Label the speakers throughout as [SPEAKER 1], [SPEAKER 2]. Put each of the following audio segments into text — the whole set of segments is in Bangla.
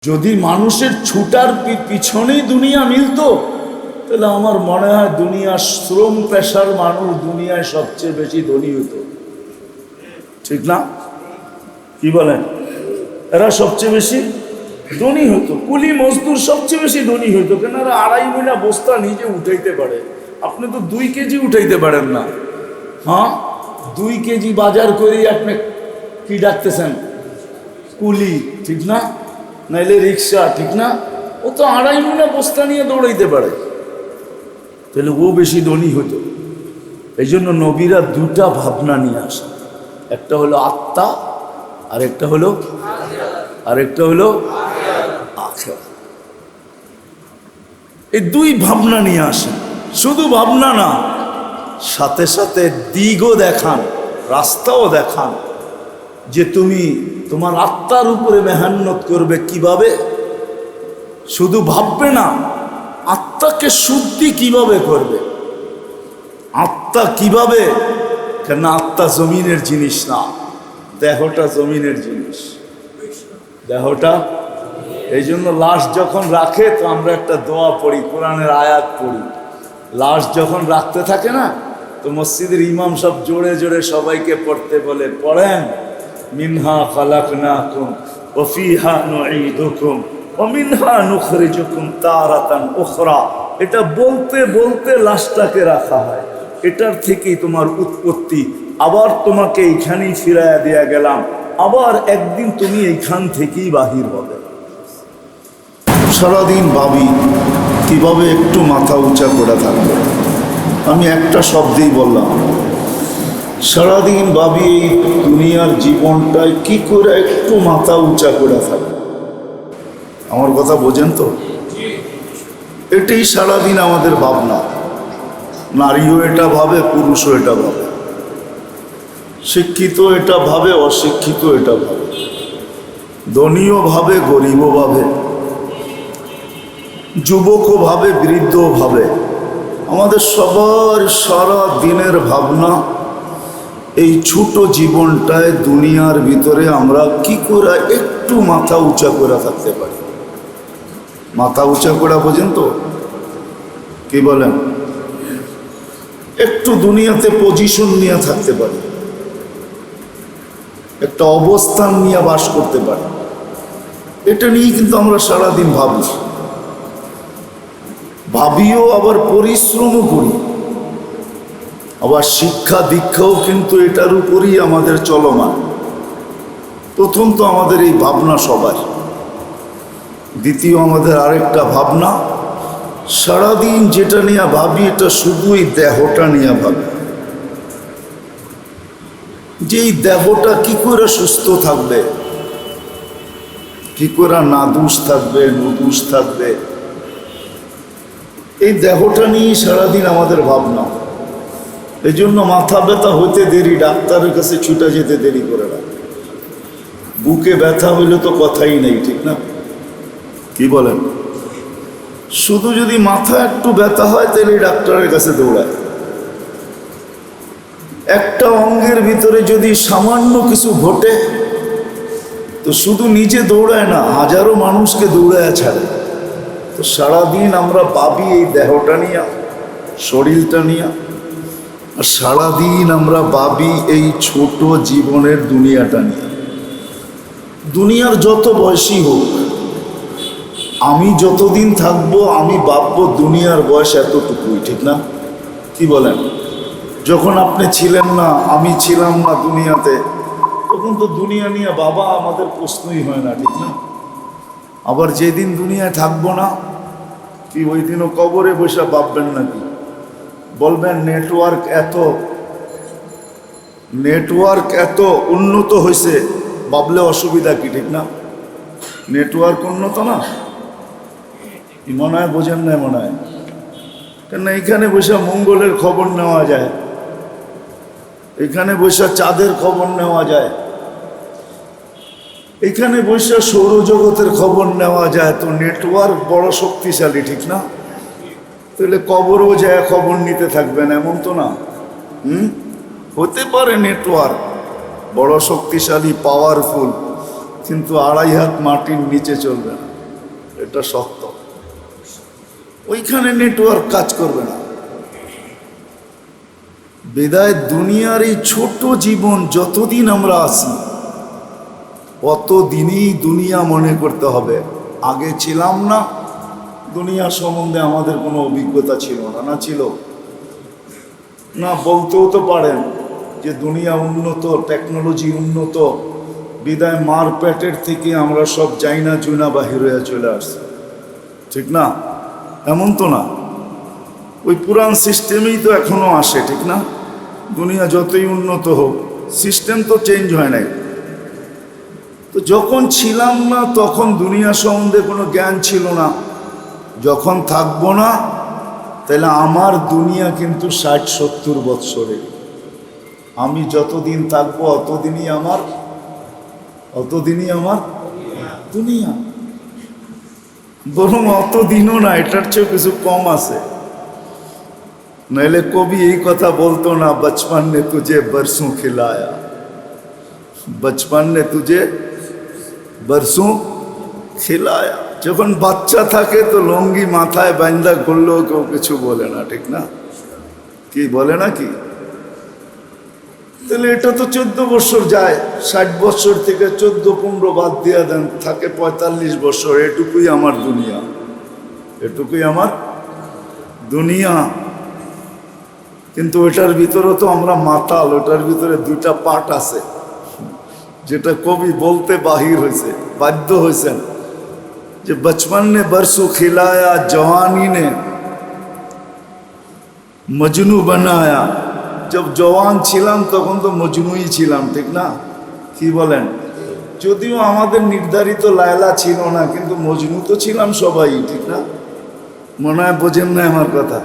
[SPEAKER 1] যদি মানুষের ছুটার পিছনেই দুনিয়া মিলতো তাহলে আমার মনে হয় দুনিয়ার শ্রম পেশার মানুষ দুনিয়ায় সবচেয়ে বেশি ধনী হতো, ঠিক না? কি বলেন? এরা সবচেয়ে বেশি ধনী হতো, কুলি মজদুর সবচেয়ে বেশি ধনী হইতো। কেন? এরা 2.5 মহিনা বস্তা নিজে উঠাইতে পারে, আপনি তো 2 কেজি উঠাইতে পারেন না। হ্যাঁ, 2 কেজি বাজার করেই আপনি কি ডাকতেছেন? কুলি, ঠিক না? নাইলে রিক্সা, ঠিক না? ও তো 2.5 মহিনা বস্তা নিয়ে দৌড়াইতে পারে, তাহলে ও বেশি ধনী হতো। এই জন্য নবীরা 2টা ভাবনা নিয়ে আসে, একটা হলো আত্মা আর একটা হলো আখিরাত। এই 2 ভাবনা নিয়ে আসেন। শুধু ভাবনা না, সাথে সাথে দিকও দেখান, রাস্তাও দেখান যে তুমি তোমার আত্মার উপরে মেহনত করবে কিভাবে। শুধু ভাববে না, আত্মাকে শুদ্ধি কিভাবে করবে, আত্মা কিভাবে। কেন? আত্মা জমিনের জিনিস না, দেহটা জমিনের জিনিস, দেহটা। এই জন্য লাশ যখন রাখে তো আমরা একটা দোয়া পড়ি, কোরআনের আয়াত পড়ি। লাশ যখন রাখতে থাকে না, তো মসজিদের ইমাম সব জোরে জোরে সবাইকে পড়তে বলে, পড়েন মিনহা খালাকনাকুম ওয়া ফিহা নুঈদুকুম ওয়া মিনহা নুখরিজুকুম তারাতান উখরা। এটা বলতে বলতে লাশটাকে রাখা হয়, এটার থেকেই তোমার উৎপত্তি, আবার তোমাকে এইখানেই ফিরাইয়া দিয়া গেলাম, আবার একদিন তুমি এইখান থেকেই বাহির হবে। সারাদিন ভাবি কিভাবে একটু মাথা উঁচা করে থাকবে। আমি একটা শব্দেই বললাম, সারাদিন ভাবি এই দুনিয়ার জীবনটায় কি করে একটু মাথা উঁচা করে থাকবে। আমার কথা বোঝেন তো? এটাই সারাদিন আমাদের ভাবনা। নারীও এটা ভাবে, পুরুষও এটা ভাবে, শিক্ষিত এটা ভাবে, অশিক্ষিত এটা ভাবে, ধনীও ভাবে, গরিবও ভাবে, যুবকও ভাবে, বৃদ্ধও ভাবে। আমাদের সবার সারা দিনের ভাবনা এই ছোট জীবনটায় দুনিয়ার ভিতরে আমরা কি করে একটু মাথা উঁচা করে থাকতে পারি। মাথা উঁচা করে বোঝেন তো? কি বলেন? একটু দুনিয়াতে পজিশন নিয়ে থাকতে পারি, একটা অবস্থান নিয়ে বাস করতে পারি। এটা নিয়ে কিন্তু আমরা সারাদিন ভাবিও, আবার পরিশ্রমও করি, আবার শিক্ষা দীক্ষাও কিন্তু এটার উপরই আমাদের চলমান। প্রথম তো আমাদের এই ভাবনা সবার। দ্বিতীয় আমাদের আরেকটা ভাবনা, সারাদিন যেটা নিয়ে ভাবি এটা শুধুই দেহটা নিয়ে ভাবি, যে এই দেহটা কি করে সুস্থ থাকবে, কি করে নাদুস থাকবে, নুদুস থাকবে, এই দেহটা নিয়েই সারাদিন আমাদের ভাবনা। এই জন্য মাথা ব্যথা হইতে দেরি, ডাক্তারের কাছে ছুটে যেতে দেরি করে না। বুকে ব্যথা হইলে তো কথাই নেই, ঠিক না? কি বলেন? শুধু যদি মাথা একটু ব্যথা হয় তাহলে ডাক্তারের কাছে দৌড়ায়। একটা অঙ্গের ভিতরে যদি সামান্য কিছু ঘটে তো শুধু নিজে দৌড়ায় না, হাজারো মানুষকে দৌড়ায় ছাড়ে। তো সারাদিন আমরা ভাবি এই দেহটা নিয়ে, শরীরটা নিয়ে, আর সারাদিন আমরা ভাবি এই ছোট জীবনের দুনিয়াটা নিয়ে। দুনিয়ার যত বয়সী হোক, আমি যতদিন থাকবো আমি ভাববো দুনিয়ার বয়স এতটুকুই, ঠিক না? কি বলেন? যখন আপনি ছিলেন না, আমি ছিলাম না দুনিয়াতে, তখন তো দুনিয়া নিয়ে বাবা আমাদের প্রশ্নই হয় না, ঠিক না? আবার যেদিন দুনিয়ায় থাকবো না, কি ওই দিনও কবরে বসে ভাববেন নাকি? বলবেন নেটওয়ার্ক এত উন্নত হয়েছে, ভাবলে অসুবিধা কি, ঠিক না? নেটওয়ার্ক উন্নত না, মনে হয় বোঝেন না? মনে হয় কেন? এইখানে বসে মঙ্গলের খবর নেওয়া যায়, এখানে বসে চাঁদের খবর নেওয়া যায়, এখানে বসে সৌরজগতের খবর নেওয়া যায়। তো নেটওয়ার্ক বড় শক্তিশালী, ঠিক না? তাহলে কবরও যায় খবর নিতে থাকবেন এমন তো না। হতে পারে নেটওয়ার্ক বড় শক্তিশালী, পাওয়ারফুল, কিন্তু 2.5 হাত মাটির নিচে চলবে না। এটা সত্য। ওইখানে নেটওয়ার্ক কাজ করবে না। বিদায় দুনিয়ার এই ছোট জীবন যতদিন আমরা আছি অতদিনই দুনিয়া মনে করতে হবে। আগে ছিলাম না, দুনিয়া সম্বন্ধে আমাদের কোনো অভিজ্ঞতা ছিল না। না ছিল না, বলতেও তো পারেন যে দুনিয়া উন্নত, টেকনোলজি উন্নত, বিদায় মার পেটের থেকে আমরা সব চাইনা জুনা বাহির হয়ে চলে আসছি, ঠিক না? এমন তো না, ওই পুরান সিস্টেমেই তো এখনো আসে, ঠিক না? দুনিয়া যতই উন্নত হোক সিস্টেম তো চেঞ্জ হয় নাই। তো যখন ছিলাম না তখন দুনিয়া সম্বন্ধে কোনো জ্ঞান ছিল না। যখন থাকবো না তাহলে আমার দুনিয়া কিন্তু 60-70 বৎসরের। আমি যতদিন থাকবো অতদিনই আমার দুনিয়া। বরং অতদিনও না, এটার চেয়ে কিছু কম আছে। নইলে কবি এই কথা বলতো না, বচপন নে তুঝে বরসোं খিলায়া, বচপন নে তুঝে বরসোं খিলায়া। যখন বাচ্চা থাকে তো লঙ্গি মাথায় বান্ধা করলেও কেউ কিছু বলে না, ঠিক না? কি বলে না কি? তাহলে এটা তো 14 বছর যায়, 60 বছর থেকে 14-15 বাদ দিয়ে দেন, থাকে 45 বছর। এটুকুই আমার দুনিয়া, এটুকুই আমার দুনিয়া। কিন্তু ওটার ভিতরে তো আমরা মাতাল, ওটার ভিতরে 2টা পার্ট আছে, যেটা কবি বলতে বাহির হয়েছে, বাধ্য হয়েছেন যে বচপন ने बरसों खिलाया, जवानी ने মজনু বানায়া। जब जवान ছিলাম তখন তো মজনুই ছিলাম, ঠিক না? কি বলেন? যদিও আমাদের নির্ধারিত লায়লা ছিল না, কিন্তু মজনু তো ছিলাম সবাই, ঠিক না? মনে হয় বোঝেন না আমার কথা।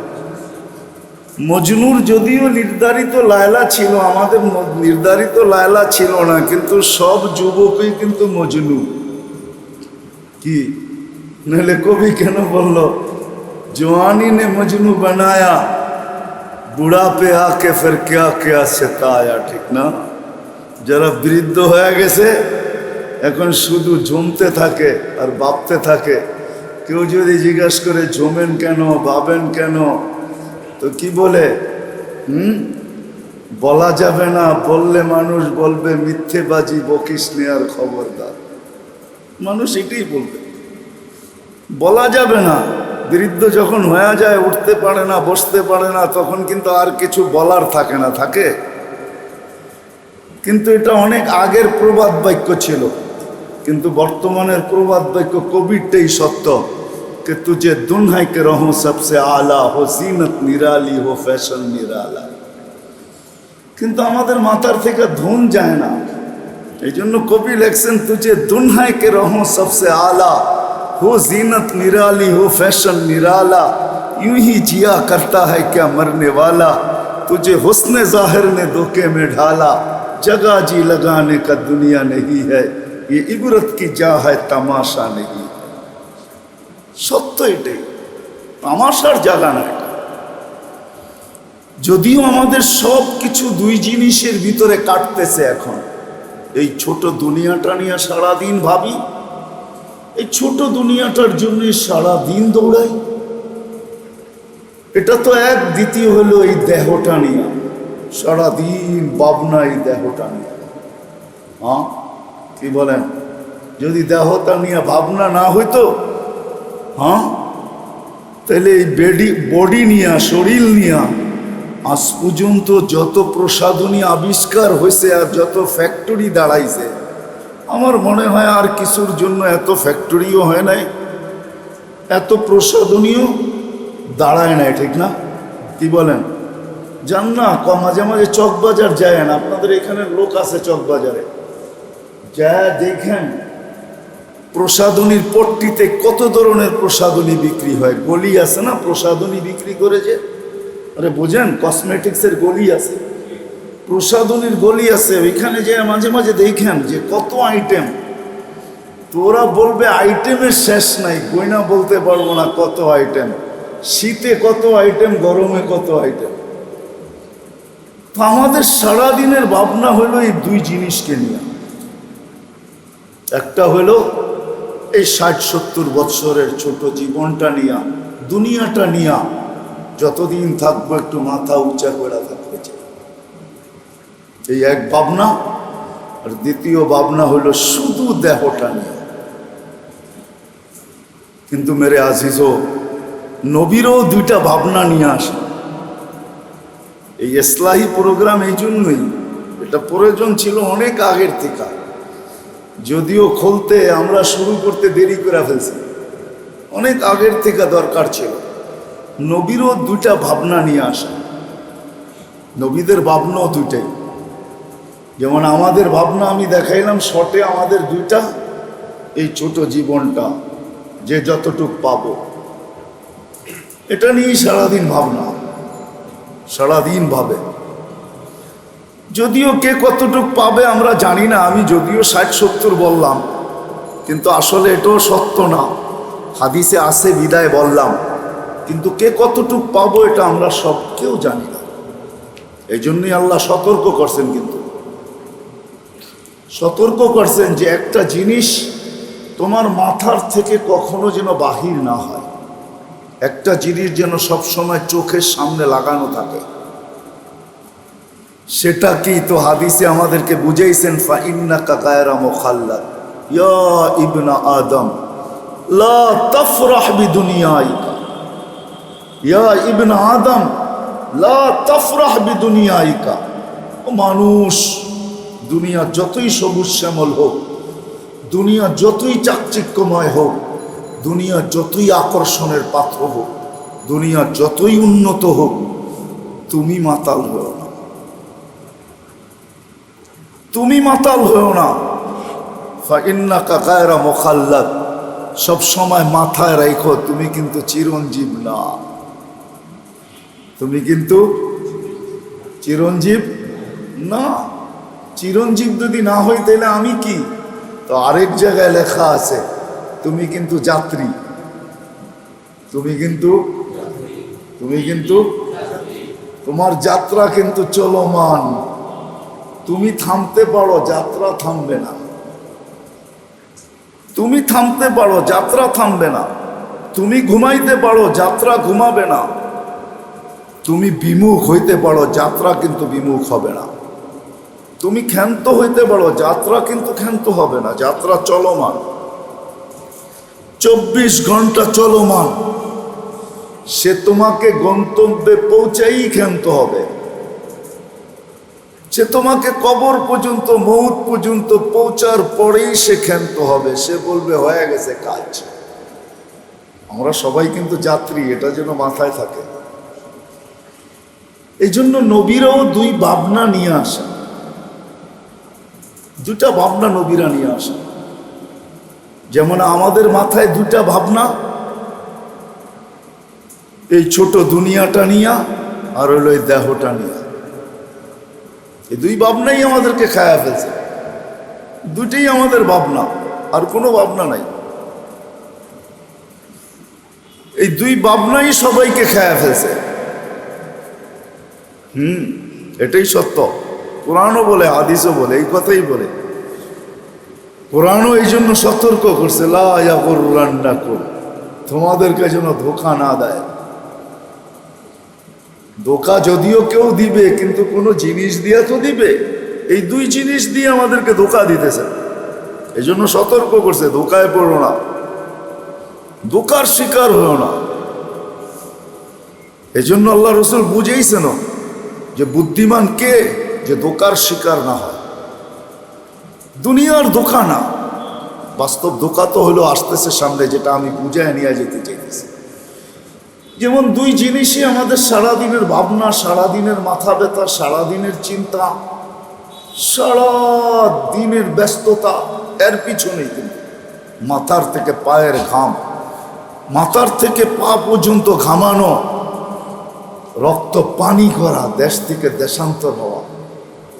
[SPEAKER 1] মজনুর যদিও নির্ধারিত লায়লা ছিল, আমাদের নির্ধারিত লায়লা ছিল না, কিন্তু সব যুবকই কিন্তু মজনু। কি নইলে কবি কেন বলল জওয়ানি নে মজনু বানায়া, বুড়া পে আকে ফির ক্যা ক্যা সতায়া, ঠিক না? যারা বৃদ্ধ হয়ে গেছে এখন শুধু জমতে থাকে আর ভাবতে থাকে। কেউ যদি জিজ্ঞাসা করে জমেন কেন, ভাবেন কেন, তো কি বলে? বলা যাবে না, বললে মানুষ বলবে মিথ্যেবাজি বকিস নে আর খবরদার। মানুষ এটাই বলবে, বলা যাবে না। বৃদ্ধ যখন হয়ে যায়, উঠতে পারে না, বসতে পারে না, তখন কিন্তু আর কিছু বলার থাকে না, থাকে? কিন্তু এটা অনেক আগের প্রবাদ বাক্য ছিল, কিন্তু বর্তমানের প্রবাদ বাক্য কবিরটাই সত্য। कि तुझे दुन्हा के रहो सबसे आला, हो जीनत निराली, हो फैशन निराला। কিন্তু আমাদের মাথার থেকে ধুন যায় না। এই জন্য কবি লেখছেন तुझे दुन्हा के रहो सबसे आला, हो जीनत निराली, हो फैशन निराला। यूं ही जिया करता है क्या मरने वाला, तुझे हुस्न जाहिर ने धोखे में ढाला। जगह जी लगाने का दुनिया नहीं है, ये इबरत की जा है तमाशा नहीं। সত্য এটাই, তামাশার জায়গা না এটা। যদিও আমাদের সব কিছু 2 জিনিসের ভিতরে কাটতেছে এখন। এই ছোট দুনিয়াটা নিয়ে সারাদিন ভাবি, এই ছোট দুনিয়াটার জন্য সারাদিন দৌড়াই। এটা তো এক। দ্বিতীয় হলো এই দেহটা নিয়ে সারাদিন ভাবনা, এই দেহটা নিয়ে। হ্যাঁ, কি বলেন? যদি দেহটা নিয়ে ভাবনা না হইতো, হ্যাঁ, তাহলে এই বডি নিয়ে, শরীর নিয়ে আজ পর্যন্ত যত প্রসাধনী আবিষ্কার হয়েছে আর যত ফ্যাক্টরি দাঁড়াইছে, আমার মনে হয় আর কিছুর জন্য এত ফ্যাক্টরিও হয় নাই, এত প্রসাধনীও দাঁড়ায় নাই, ঠিক না? কি বলেন? যান না, মাঝে মাঝে চকবাজার যায় না, আপনাদের এখানে লোক আছে চকবাজারে, যা দেখেন প্রসাধনীর পট্টিতে কত ধরনের প্রসাধনী বিক্রি হয়। গলি আছে না প্রসাধনী বিক্রি করে, যে আরে বোঝেন, কসমেটিক্সের গলি আছে, প্রসাধনীর গলি আছে, ওইখানে যে মাঝে মাঝে দেখেন যে কত আইটেম। তো ওরা বলবে আইটেমের শেষ নাই, গয়না বলতে পারবো না কত আইটেম, শীতে কত আইটেম, গরমে কত আইটেম। তো আমাদের সারাদিনের ভাবনা হলো এই 2 জিনিসকে নিয়ে। একটা হলো এই 60-70 বৎসরের ছোট জীবনটা নিয়া, দুনিয়াটা নিয়া যতদিন থাকবো একটু মাথা উঁচা করে থাকতে চাই। এই এক ভাবনা। আর দ্বিতীয় ভাবনা হলো শুধু দেহটা নিয়ে। কিন্তু মেরে আজিজও, নবীরও দুইটা ভাবনা নিয়ে আসে। এই ইসলাহি প্রোগ্রাম এই জন্যই, এটা প্রয়োজন ছিল অনেক আগের থেকে, যদিও খুলতে আমরা শুরু করতে দেরি করে ফেলছি, অনেক আগের থেকে দরকার ছিল। নবীরও দুইটা ভাবনা নিয়ে আসা। নবীদের ভাবনাও দুইটাই। যেমন আমাদের ভাবনা আমি দেখাইলাম শর্টে, আমাদের দুইটা, এই ছোট জীবনটা যে যতটুক পাবো এটা নিয়েই সারাদিন ভাবনা, সারাদিন ভাবে। যদিও কে কতটুক পাবে আমরা জানি না। আমি যদিও 60-70 বললাম, কিন্তু আসলে এটাও সত্য না। হাদিসে আছে বিদায় বললাম, কিন্তু কে কতটুক পাবো এটা আমরা সব কেউ জানি না। এই জন্যই আল্লাহ সতর্ক করছেন, কিন্তু সতর্ক করছেন যে একটা জিনিস তোমার মাথার থেকে কখনো যেন বাহির না হয়। একটা জিনিস যেন সবসময় চোখের সামনে লাগানো থাকে। সেটা কি? তো হাদিসে আমাদেরকে বুঝাইছেন, ফাইন্নাকা গায়রা মুখাল্লাদ ইয়া ইবনা আদম লা তাফরাহ বিদুনিয়াইকা, ইয়া ইবনা আদম লা তাফরাহ বিদুনিয়াইকা। ও মানুষ, দুনিয়া যতই সবুজ শ্যামল হোক, দুনিয়া যতই চাকচিক্যময় হোক, দুনিয়া যতই আকর্ষণের পাত্র হোক, দুনিয়া যতই উন্নত হোক, তুমি মাতাল হও না, তুমি মাতাল হও না। ফাইন্নাকা গায়রা মুখাল্লাদ, সব সময় মাথায় রাখো তুমি কিন্তু চিরঞ্জীব না। তুমি কিন্তু চিরঞ্জীব না। চিরঞ্জীব যদি না হই তাহলে আমি কি? তো আরেক জায়গায় লেখা আছে তুমি কিন্তু যাত্রী, তুমি কিন্তু তোমার যাত্রা কিন্তু চলমান। তুমি থামতে পারো, যাত্রা থামবে না। তুমি থামতে পারো, যাত্রা থামবে না। তুমি ঘুমাইতে পারো, যাত্রা ঘুমাবে না। তুমি বিমুখ হইতে পারো, যাত্রা কিন্তু বিমুখ হবে না। তুমি ক্ষান্ত হইতে পারো, যাত্রা কিন্তু ক্ষান্ত হবে না। যাত্রা চলমান, 24 ঘন্টা চলমান। সে তোমাকে গন্তব্যে পৌঁছাই ক্ষান্ত হবে। সে তোমাকে কবর পর্যন্ত, মৌত পর্যন্ত পৌঁছার পরেই সে ক্ষান্ত হবে। সে বলবে হয়ে গেছে কাজ। আমরা সবাই কিন্তু যাত্রী, এটা যেন মাথায় থাকে। এই জন্য নবীরাও দুই ভাবনা নিয়ে আসে, দুটা ভাবনা নবীরা নিয়ে আসে। যেমন আমাদের মাথায় দুটা ভাবনা, এই ছোট দুনিয়াটা নিয়া আর হইল এই দেহটা নিয়া। এই দুই ভাবনাই আমাদেরকে খায়া ফেলছে। দুটেই আমাদের ভাবনা, আর কোনো ভাবনা নাই। এই দুই ভাবনাই সবাইকে খায়া ফেলছে। এটাই সত্য। কোরআনও বলে, হাদিসও বলে, এই কথাই বলে। কোরআনও এই জন্য সতর্ক করছে, লা ইয়াগুররান্নাকুম, তোমাদেরকে যেন ধোঁকা না দেয়। ধোঁকা যদিও কেউ দিবে, কিন্তু কোনো জিনিস দিয়ে তো দিবে। এই দুই জিনিস দিয়ে আমাদেরকে ধোঁকা দিতেছে। এই জন্য সতর্ক করছে, ধোঁকায় পড়ো না, ধোঁকার শিকার হও না। এই জন্য আল্লাহ রসুল বুঝেইছেন যে বুদ্ধিমান কে, যে ধোঁকার শিকার না হয়। দুনিয়ার ধোঁকা না, বাস্তব ধোঁকা তো হলো আসতেছে সামনে, যেটা আমি বুঝায় নিয়ে যেতে চাইতেছি। যেমন দুই জিনিসই আমাদের সারাদিনের ভাবনা, সারাদিনের মাথা ব্যথা, সারাদিনের চিন্তা, সারাদিনের ব্যস্ততা, এর পিছনেই কিন্তু মাথার থেকে পায়ের ঘাম, মাথার থেকে পা পর্যন্ত ঘামানো, রক্ত পানি করা, দেশ থেকে দেশান্তর হওয়া।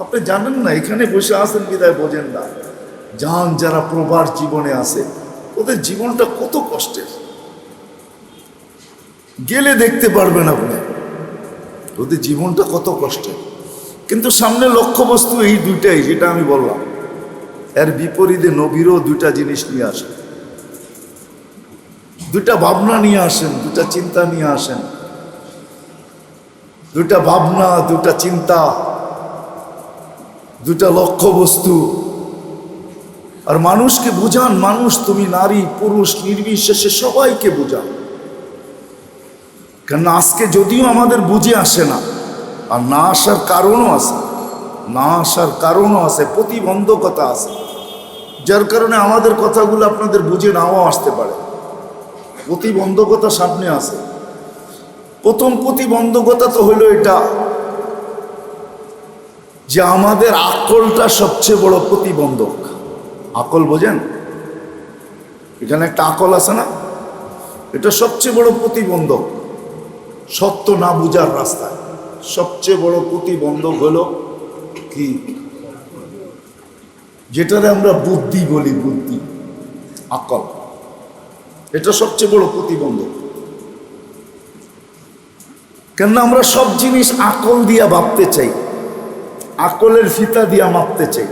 [SPEAKER 1] আপনি জানেন না, এখানে বসে আছেন বিদায় বোঝেন না। যান যারা প্রবাস জীবনে আছে, ওদের জীবনটা কত কষ্টের, গেলে দেখতে পারবেন আপনি ওদের জীবনটা কত কষ্টের। কিন্তু সামনে লক্ষ্যবস্তু এই দুইটাই, যেটা আমি বললাম। এর বিপরীতে নবীরও দুইটা জিনিস নিয়ে আসে। দুটা ভাবনা নিয়ে আসেন, দুটা চিন্তা নিয়ে আসেন, দুটা ভাবনা, দুটা চিন্তা, দুটা লক্ষ্য বস্তু। আর মানুষকে বুঝান, মানুষ তুমি নারী পুরুষ নির্বিশেষে সবাইকে বুঝান। কেন আজকে যদিও আমাদের বুঝে আসে না, আর না আসার কারণও আছে, না আসার কারণও আছে, প্রতিবন্ধকতা আছে, যার কারণে আমাদের কথাগুলো আপনাদের বুঝে নাও আসতে পারে। প্রতিবন্ধকতা সামনে আছে। প্রথম প্রতিবন্ধকতা তো হলো এটা যে আমাদের আকলটা সবচেয়ে বড় প্রতিবন্ধক। আকল বোঝেন? এখানে একটা আকল আছে না, এটা সবচেয়ে বড় প্রতিবন্ধক। সত্য না বুঝার রাস্তায় সবচেয়ে বড় প্রতিবন্ধক হলো কি, যেটারে আমরা বুদ্ধি বলি, বুদ্ধি, আকল, এটা সবচেয়ে বড় প্রতিবন্ধক। কেননা আমরা সব জিনিস আকল দিয়া ভাবতে চাই, আকলের ফিতা দিয়া মাপতে চাই,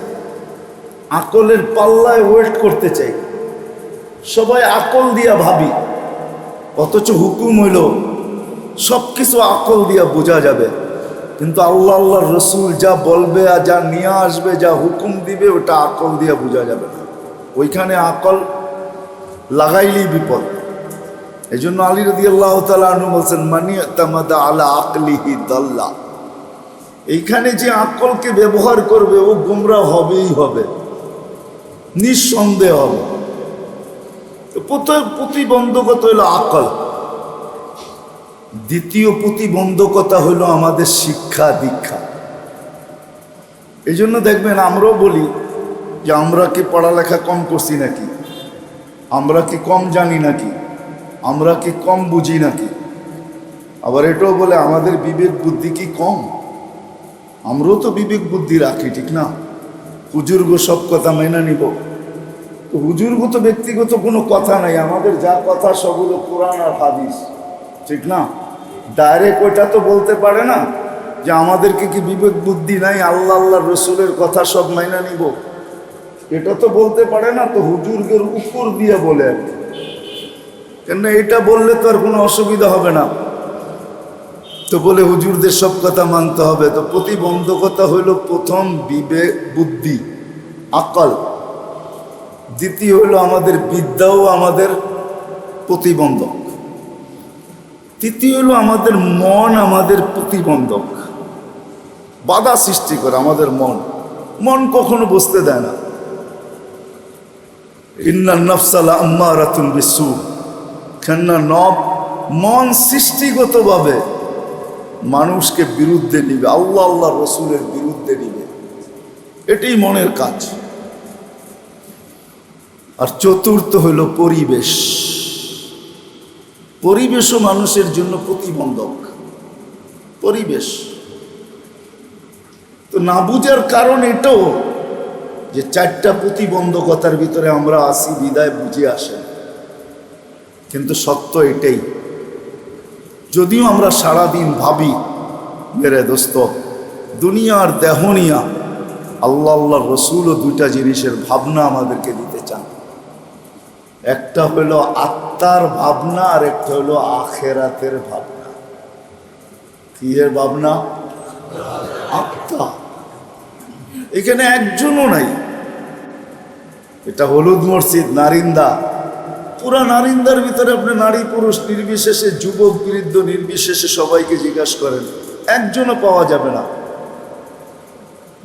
[SPEAKER 1] আকলের পাল্লায় ওয়েট করতে চাই, সবাই আকল দিয়া ভাবি। অথচ হুকুম হইল সব কিছু আকল দিয়া বোঝা যাবে, কিন্তু আল্লাহ আল্লাহর রসুল যা বলবে আর যা নিয়ে আসবে, যা হুকুম দিবে, ওটা আকল দিয়া বোঝা যাবে না। ওইখানে আকল লাগাইলেই বিপদ। এই জন্য আলী রাদিয়াল্লাহু তাআলা আনহু বলছেন, মানি তামাদা আলা আকলিহি দাল্লা। এইখানে যে আকলকে ব্যবহার করবে ও গোমরাহ হবেই হবে, নিঃসন্দেহ হবে। প্রথম প্রতিবন্ধকতা হলো আকল। দ্বিতীয় প্রতিবন্ধকতা হলো আমাদের শিক্ষা দীক্ষা। এই জন্য দেখবেন আমরাও বলি যে আমরা কি পড়ালেখা কম করছি নাকি, আমরা কি কম জানি নাকি, আমরা কি কম বুঝি নাকি। আবার এটাও বলে আমাদের বিবেক বুদ্ধি কি কম। আমরাও তো বিবেক বুদ্ধি রাখি, ঠিক না? হুজুর্গ সব কথা মেনে নিব, হুজুর্গ তো ব্যক্তিগত কোনো কথা নাই, আমাদের যা কথা সবগুলো কোরআন আর হাদিস, ঠিক না? ডাইরেক্ট ওইটা তো বলতে পারে না যে আমাদেরকে কি বিবেক বুদ্ধি নাই, আল্লাহ আল্লাহ রসুলের কথা সব মাইনা নিব, এটা তো বলতে পারে না। তো হুজুর্গের উপর দিয়ে বলে, কেন এটা বললে তো আর কোনো অসুবিধা হবে না, তো বলে হুজুরদের সব কথা মানতে হবে। তো প্রতিবন্ধকতা হইল প্রথম বিবেক বুদ্ধি আকল, দ্বিতীয় হইল আমাদের বিদ্যাও আমাদের প্রতিবন্ধক, তৃতীয় হলো আমাদের মন আমাদের প্রতিবন্ধক, বাধা সৃষ্টি করে। আমাদের মন, মন কখনো বসতে দেয় না। ইন্নান নাফসা লাআম্মারাতুন বিসসু, কেননা মন সৃষ্টিগতভাবে মানুষকে বিরুদ্ধে নিবে, আল্লাহ আল্লাহ রসুলের বিরুদ্ধে নিবে, এটাই মনের কাজ। আর চতুর্থ হইল পরিবেশ। পরিবেশও মানুষের জন্য প্রতিবন্ধক। পরিবেশ তো না বুঝার কারণ এটাও যে চারটা প্রতিবন্ধকতার ভিতরে আমরা আসি, বিদায় বুঝে আসে। কিন্তু সত্য এটাই, যদিও আমরা সারাদিন ভাবি, মেরে দোস্ত, দুনিয়ার দেহনিয়া আল্লাহ আল্লাহ রসুলও দুইটা জিনিসের ভাবনা আমাদেরকে দিতে চান। একটা হলো আত্মার ভাবনা, আর একটা হলো আখেরাতের ভাবনা। কি এর ভাবনা? আত্মা। এখানে একজনও নাই। এটা হলুদ মসজিদ, নারিন্দা, পুরা নারিন্দার ভিতরে আপনি নারী পুরুষ নির্বিশেষে, যুবক বৃদ্ধ নির্বিশেষে সবাইকে জিজ্ঞাসা করেন, একজনও পাওয়া যাবে না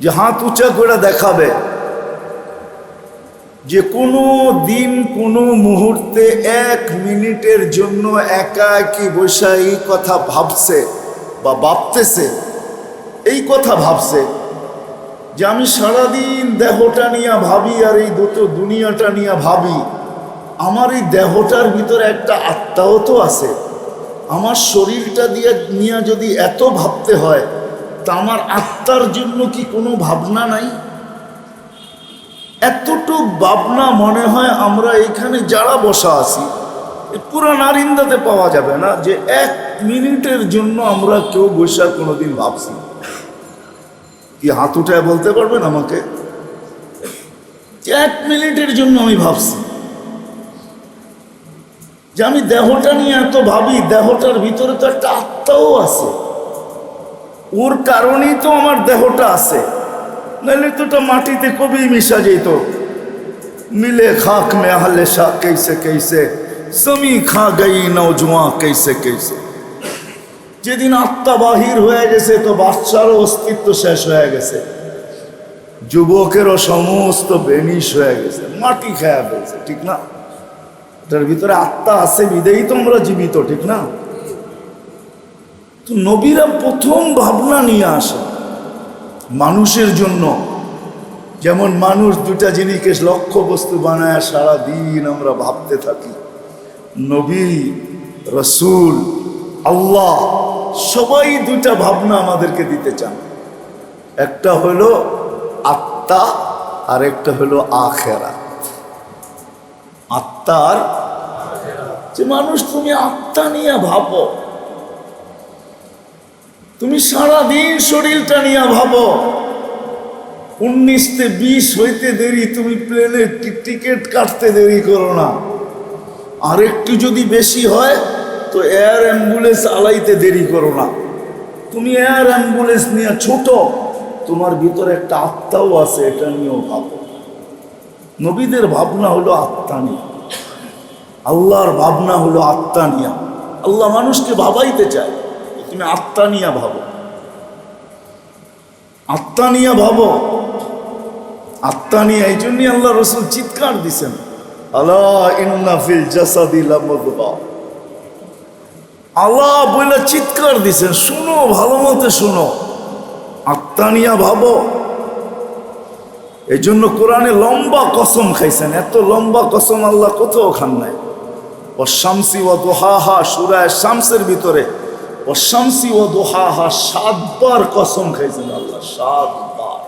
[SPEAKER 1] যে হাত উঁচা করে দেখাবে যে কোনো দিন কোনো মুহূর্তে 1 মিনিটের জন্য একা একই বৈশা এই কথা ভাবছে বা ভাবতেছে, এই কথা ভাবছে যে আমি সারাদিন দেহটা নিয়ে ভাবি আর এই দুটো দুনিয়াটা নিয়ে ভাবি, আমার এই দেহটার ভিতরে একটা আত্মাও তো আছে, আমার শরীরটা দিয়ে নিয়ে যদি এত ভাবতে হয় তা আমার আত্মার জন্য কি কোনো ভাবনা নাই? এতটুক ভাবনা মনে হয় আমরা এখানে যারা বসা আছি পুরা নারিন্দাতে পাওয়া যাবে না যে 1 মিনিটের জন্য আমরা কেউ বসে কোনোদিন ভাবছি। কি হাত উঠায় বলতে পারবেন আমাকে যে 1 মিনিটের জন্য আমি ভাবছি যে আমি দেহটা নিয়ে এত ভাবি, দেহটার ভিতরে তো একটা আত্মাও আছে, ওর কারণেই তো আমার দেহটা আছে, নাহলে তো ওটা মাটিতে কবেই মিশা যেত। মিলে খাক মে আহলে শাহ कैसे कैसे জমি খা গই নৌজওয়ান कैसे कैसे। যেদিন আত্মা বাহির হয়ে গেছে তো বাচ্চারও অস্তিত্ব শেষ হয়ে গেছে, যুবকেরও সমস্ত বেনিশ হয়ে গেছে, মাটি খেয়ে ফেলছে, ঠিক না? এটার ভিতরে আত্মা আছে বিদেই তো আমরা জীবিত, ঠিক না? তো নবীরা প্রথম ভাবনা নিয়ে আসে মানুষের জন্য। যেমন মানুষ দুটা জিনিসকে লক্ষ্য বস্তু বানায় সারা দিন আমরা ভাবতে থাকি, নবী, রসুল, আল্লাহ সবাই দুটা ভাবনা আমাদেরকে দিতে চান। একটা হলো আত্মা আর একটা হলো আখেরাত। আত্মার যে মানুষ, তুমি আত্মা নিয়ে ভাবো, তুমি সারাদিন শরীরটা নিয়ে ভাবো। 19-20 হইতে দেরি, তুমি প্লেনের টিকিট কাটতে দেরি করো না। আর একটু যদি বেশি হয় তো এয়ার অ্যাম্বুলেন্স আলাইতে দেরি করো না। তুমি এয়ার অ্যাম্বুলেন্স নিয়ে ছোট, তোমার ভিতরে একটা আত্মাও আছে, এটা নিয়েও ভাবো। নবীদের ভাবনা হলো আত্মা নিয়ে, আল্লাহর ভাবনা হলো আত্মা নিয়ে। আল্লাহ মানুষকে ভাবাইতে চায়, তুমি আত্মা নিয়ে ভাবো, আত্মা নিয়ে ভাবো, আত্মা নিয়ে। এই জন্যই আল্লাহ রসুল চিৎকার দিছেন, আলা ইন্না ফিল জাসাদি লামুদগা। আল্লাহ বলে চিৎকার দিছেন, শুনো, ভালো মতো শুনো, আত্মা নিয়ে ভাবো। এই জন্য কোরআনে লম্বা কসম খাইছেন, এত লম্বা কসম আল্লাহ কোথাও খান নাই। ও শামসি ও দোহাহা, সূরা শামসের ভিতরে ও শামসি ও দোহাহা 7 বার কসম খাইছেন আল্লাহ, 7 বার।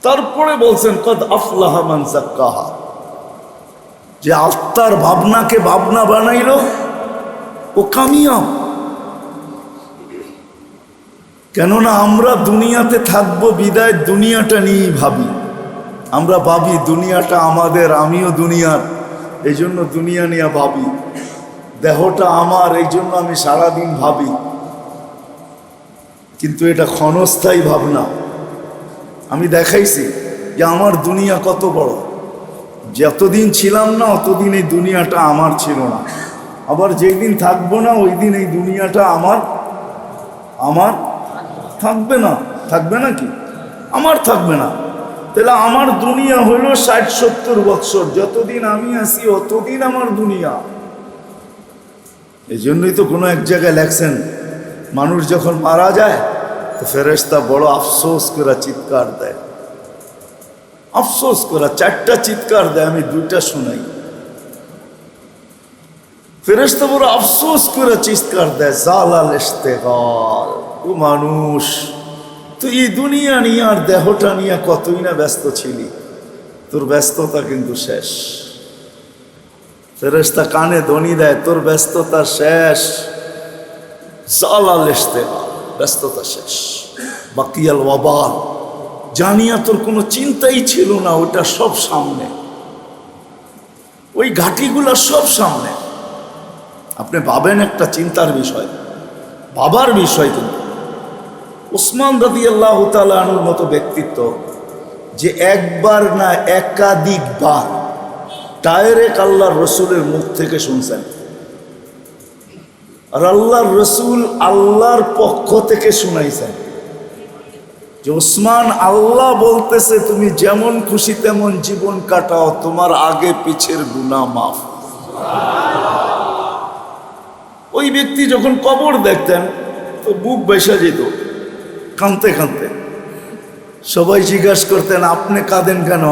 [SPEAKER 1] তারপরে বলছেন কদ আফলাহা মান যাক্কাহা, যে আত্মার ভাবনাকে ভাবনা বানাইল ও কামিয়াব। কেননা আমরা দুনিয়াতে থাকবো বিদায় দুনিয়াটা নিয়েই ভাবি। আমরা ভাবি দুনিয়াটা আমাদের, আমিও দুনিয়ার, এই জন্য দুনিয়া নিয়ে ভাবি। দেহটা আমার, এই জন্য আমি সারাদিন ভাবি। কিন্তু এটা ক্ষণস্থায়ী ভাবনা। আমি দেখাইছি যে আমার দুনিয়া কত বড়। যতদিন ছিলাম না অতদিন এই দুনিয়াটা আমার ছিল না, আবার যেদিন থাকবো না ওই দিন এই দুনিয়াটা আমার থাকবে না। থাকবে না কি? আমার থাকবে না। তাহলে আমার দুনিয়া হলো 60-70 বৎসর, যতদিন আমি আছি অতদিন আমার দুনিয়া। এই জন্যই তো কোনো এক জায়গায় লেখছেন, মানুষ যখন মারা যায় তো ফেরেশতা বড় আফসোস করে চিৎকার দেয়, আফসোস করা 4টা চিৎকার দেয়, আমি 2টা শোনাই। ফেরেশতা বড় আফসোস করে চিৎকার দেয়, জালাল ইশতিগাল, ও মানুষ তুই এই দুনিয়া নিয়ে আর দেহটা নিয়ে কতই না ব্যস্ত ছিলি, তোর ব্যস্ততা কিন্তু শেষ। ফেরেশতা কানে ধ্বনি দেয়, তোর ব্যস্ততা শেষ, জালাল ইশতিগাল, ব্যস্ততা শেষ। বাকিয়াল ওয়াবাল, জানিয়া তোর কোনো চিন্তাই ছিল না, ওটা সব সামনে, ওই ঘাটিগুলো সব সামনে। আপনি ভাবেন একটা চিন্তার বিষয়, বাবার বিষয়। কিন্তু উসমান রাদিয়াল্লাহু তাআলা আনহুর মতো ব্যক্তিত্ব, যে একবার না একাধিকবার ডাইরেক্ট আল্লাহর রসুলের মুখ থেকে শুনছেন, আর আল্লাহর রসুল আল্লাহর পক্ষ থেকে শুনাইছেন যে ওসমান, আল্লাহ বলতেছে তুমি যেমন খুশি তেমন জীবন কাটাও, তোমার আগে পিছের গুনাহ মাফ। ওই ব্যক্তি যখন কবর দেখতেন তো বুক বেসা যেত কাঁদতে কাঁদতে। সবাই জিজ্ঞাসা করতেন আপনি কাঁদেন কেন?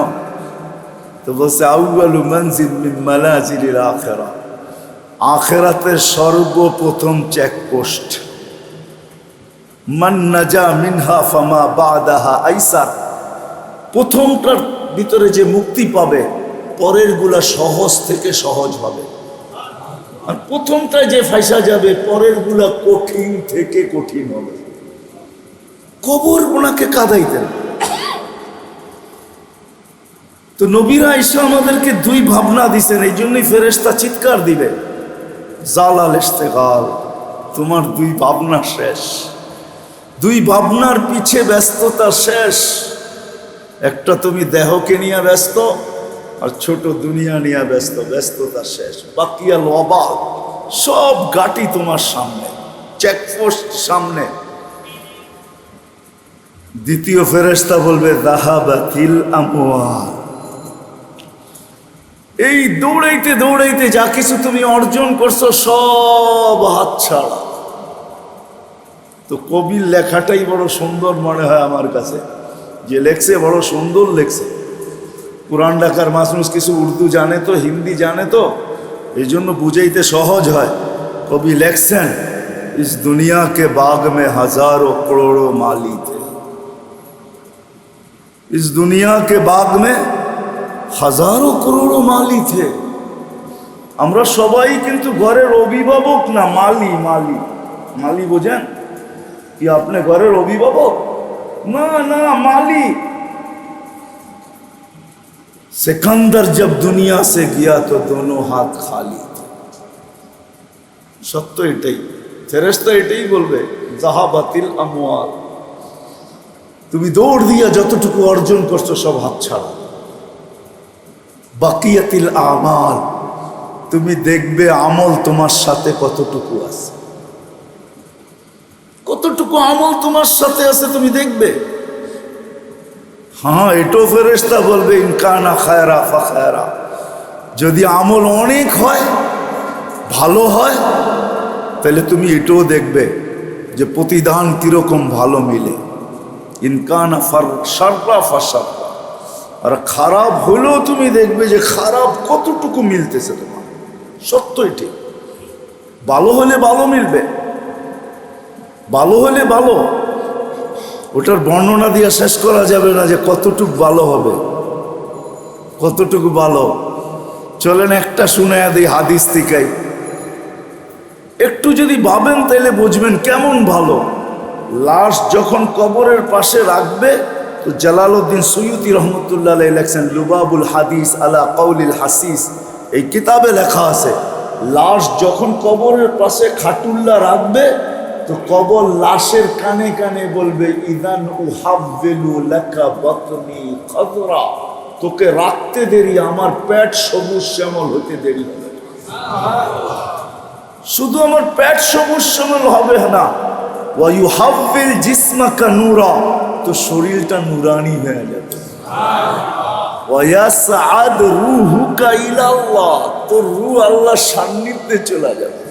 [SPEAKER 1] তো বলছে আউয়ালু মানজিল মিন মানাজিলিল আখিরাহ, আখিরাতের সর্বপ্রথম চেকপোস্ট। মান নাজা মিনহা ফামা বাদাহা আইসার, প্রথমটার ভিতরে যে মুক্তি পাবে পরের গুলা সহজ থেকে সহজ হবে, আর প্রথমটায় যে ফাঁসা যাবে পরের গুলা কঠিন থেকে কঠিন হবে। কবর ওনাকে কাঁদাইতেন। তো নবীরা এসে আমাদেরকে 2 ভাবনা দিছেন, এই জন্যই ফেরেশতা চিৎকার দিবে। জালাল ইস্তেগাল, তোমার দুই ভাবনা শেষ, দুই ভাবনার পিছে ব্যস্ততা শেষ। একটা তুমি দেহকে নিয়ে ব্যস্ত, আর ছোট দুনিয়া নিয়ে ব্যস্ত, ব্যস্ততা শেষ। বাকিয়া লবাল সব গাটি তোমার সামনে, চেকপোস্ট সামনে। দ্বিতীয় ফেরেশতা বলবে যাহাবাতিল আমওয়াল। এই দৌড়াইতে দৌড়াইতে যা কিছু তুমি অর্জন করছো সব হাতছাড়া। তো কবির লেখাটাই বড় সুন্দর মনে হয় আমার কাছে, যে লেখছে বড় সুন্দর লেখছে। পুরান ঢাকার মানুষ কিছু উর্দু জানে তো, হিন্দি জানে তো, এই জন্য বুঝাইতে সহজ হয়। কবি লেখছেন, ইস দুনিয়া কে বাগ মে হাজারো করোড়ো মালি থে, ইস দুনিয়া কে বাগ মে হাজারো করোড়ো মালি থে। আমরা সবাই কিন্তু ঘরের অভিভাবক না, মালি। মালি মালি বোঝেন কি? আপনি ঘরের অভিভাবক না, না মালি। सिकंदर जब दुनिया से गया तो दोनों हाथ खाली थे। সত্য এটাই, ফেরেশতা এটাই বলবে যাহাবাতিল আমওয়াল। তুমি দৌড় দিয়া যতটুকু অর্জন করছো সব হাতছাড়া। বাকিয়াতিল আমাল, তুমি দেখবে আমল তোমার সাথে কতটুকু আছে, কতটুকু আমল তোমার সাথে আছে তুমি দেখবে। হ্যাঁ, এটাও ফেরেশতা বলবে ইনকানা খায়রা ফাখায়রা। যদি আমল অনেক হয়, ভালো হয়, তাহলে তুমি এটাও দেখবে যে প্রতিদান কিরকম ভালো মিলে। ইনকানা শাররা ফাশাররা। আর খারাপ হলেও তুমি দেখবে যে খারাপ কতটুকু মিলতেছে তোমার। সত্যই ঠিক, ভালো হলে ভালো মিলবে, ভালো হলে ভালো। ওটার বর্ণনা দিয়ে শেষ করা যাবে না যে কতটুকু ভালো হবে, কতটুকু ভালো। চলেন একটা শুনে দিই হাদিস থেকে, একটু যদি ভাবেন তাহলে বুঝবেন কেমন ভালো। লাশ যখন কবরের পাশে রাখবে, তো জালালউদ্দিন সুয়ুতি রহমতুল্লাহ আলাইহি লেখছেন লুবাবুল হাদিস আলা কাউলিল হাসিস, এই কিতাবে লেখা আছে, লাশ যখন কবরের পাশে খাটুল্লা রাখবে, তো কবর লাশের কানে কানে বলবে ইদান উহাব্বিলু লাকা বাতনি খাদরা, তোকে রাখতে দেরি, আমার পেট সবুজ শ্যামল হতে দেরি হবে। শুধু আমার পেট সবুজ শ্যামল হবে না, ওয়া ইউহাব্বিল জিসমাকা নূরা, তো শরীরটা নুরানি হয়ে যাবে। ওয়া ইয়াসআদ রূহুকা ইলাল্লাহ, তোর রূহ আল্লাহর সান্নিধ্যে চলে যাবে।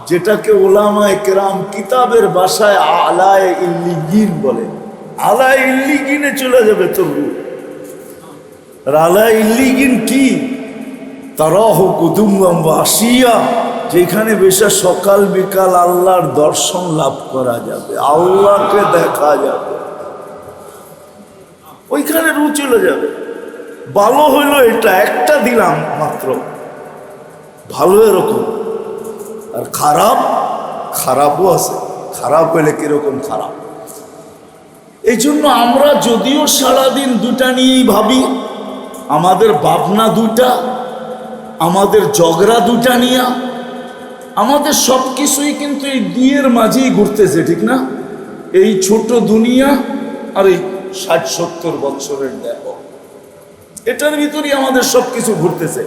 [SPEAKER 1] যেটাকে ওলামায়ে কেরাম কিতাবের ভাষায় আলায়ে ইল্লিগিন বলে। আলায়ে ইল্লিগিনে চলে যাবে তোর রূহ। আর আলায়ে ইল্লিগিন কি? তারাহু কুদুমান ওয়া আশিয়া, যেখানে বেশা সকাল বিকাল আল্লাহর দর্শন লাভ করা যাবে, আল্লাহকে দেখা যাবে, ওইখানে রূহ চলে যাবে। ভালো হইলো এটা একটা দিলাম মাত্র, ভালো এরকম। আর খারাপ, খারাপও আছে। খারাপ হইলে কিরকম খারাপ? এই জন্য আমরা যদিও সারাদিন দুটা নিয়েই ভাবি, আমাদের ভাবনা দুটা, আমাদের ঝগড়া দুটা নিয়ে, আমাদের সব কিছুই কিন্তু এই দুইয়ের মাঝেই ঘুরতেছে, ঠিক না? এই ছোট দুনিয়া আর এই 60-70 বছরের দেহ, এটার ভিতরেই আমাদের সব কিছু ঘুরতেছে।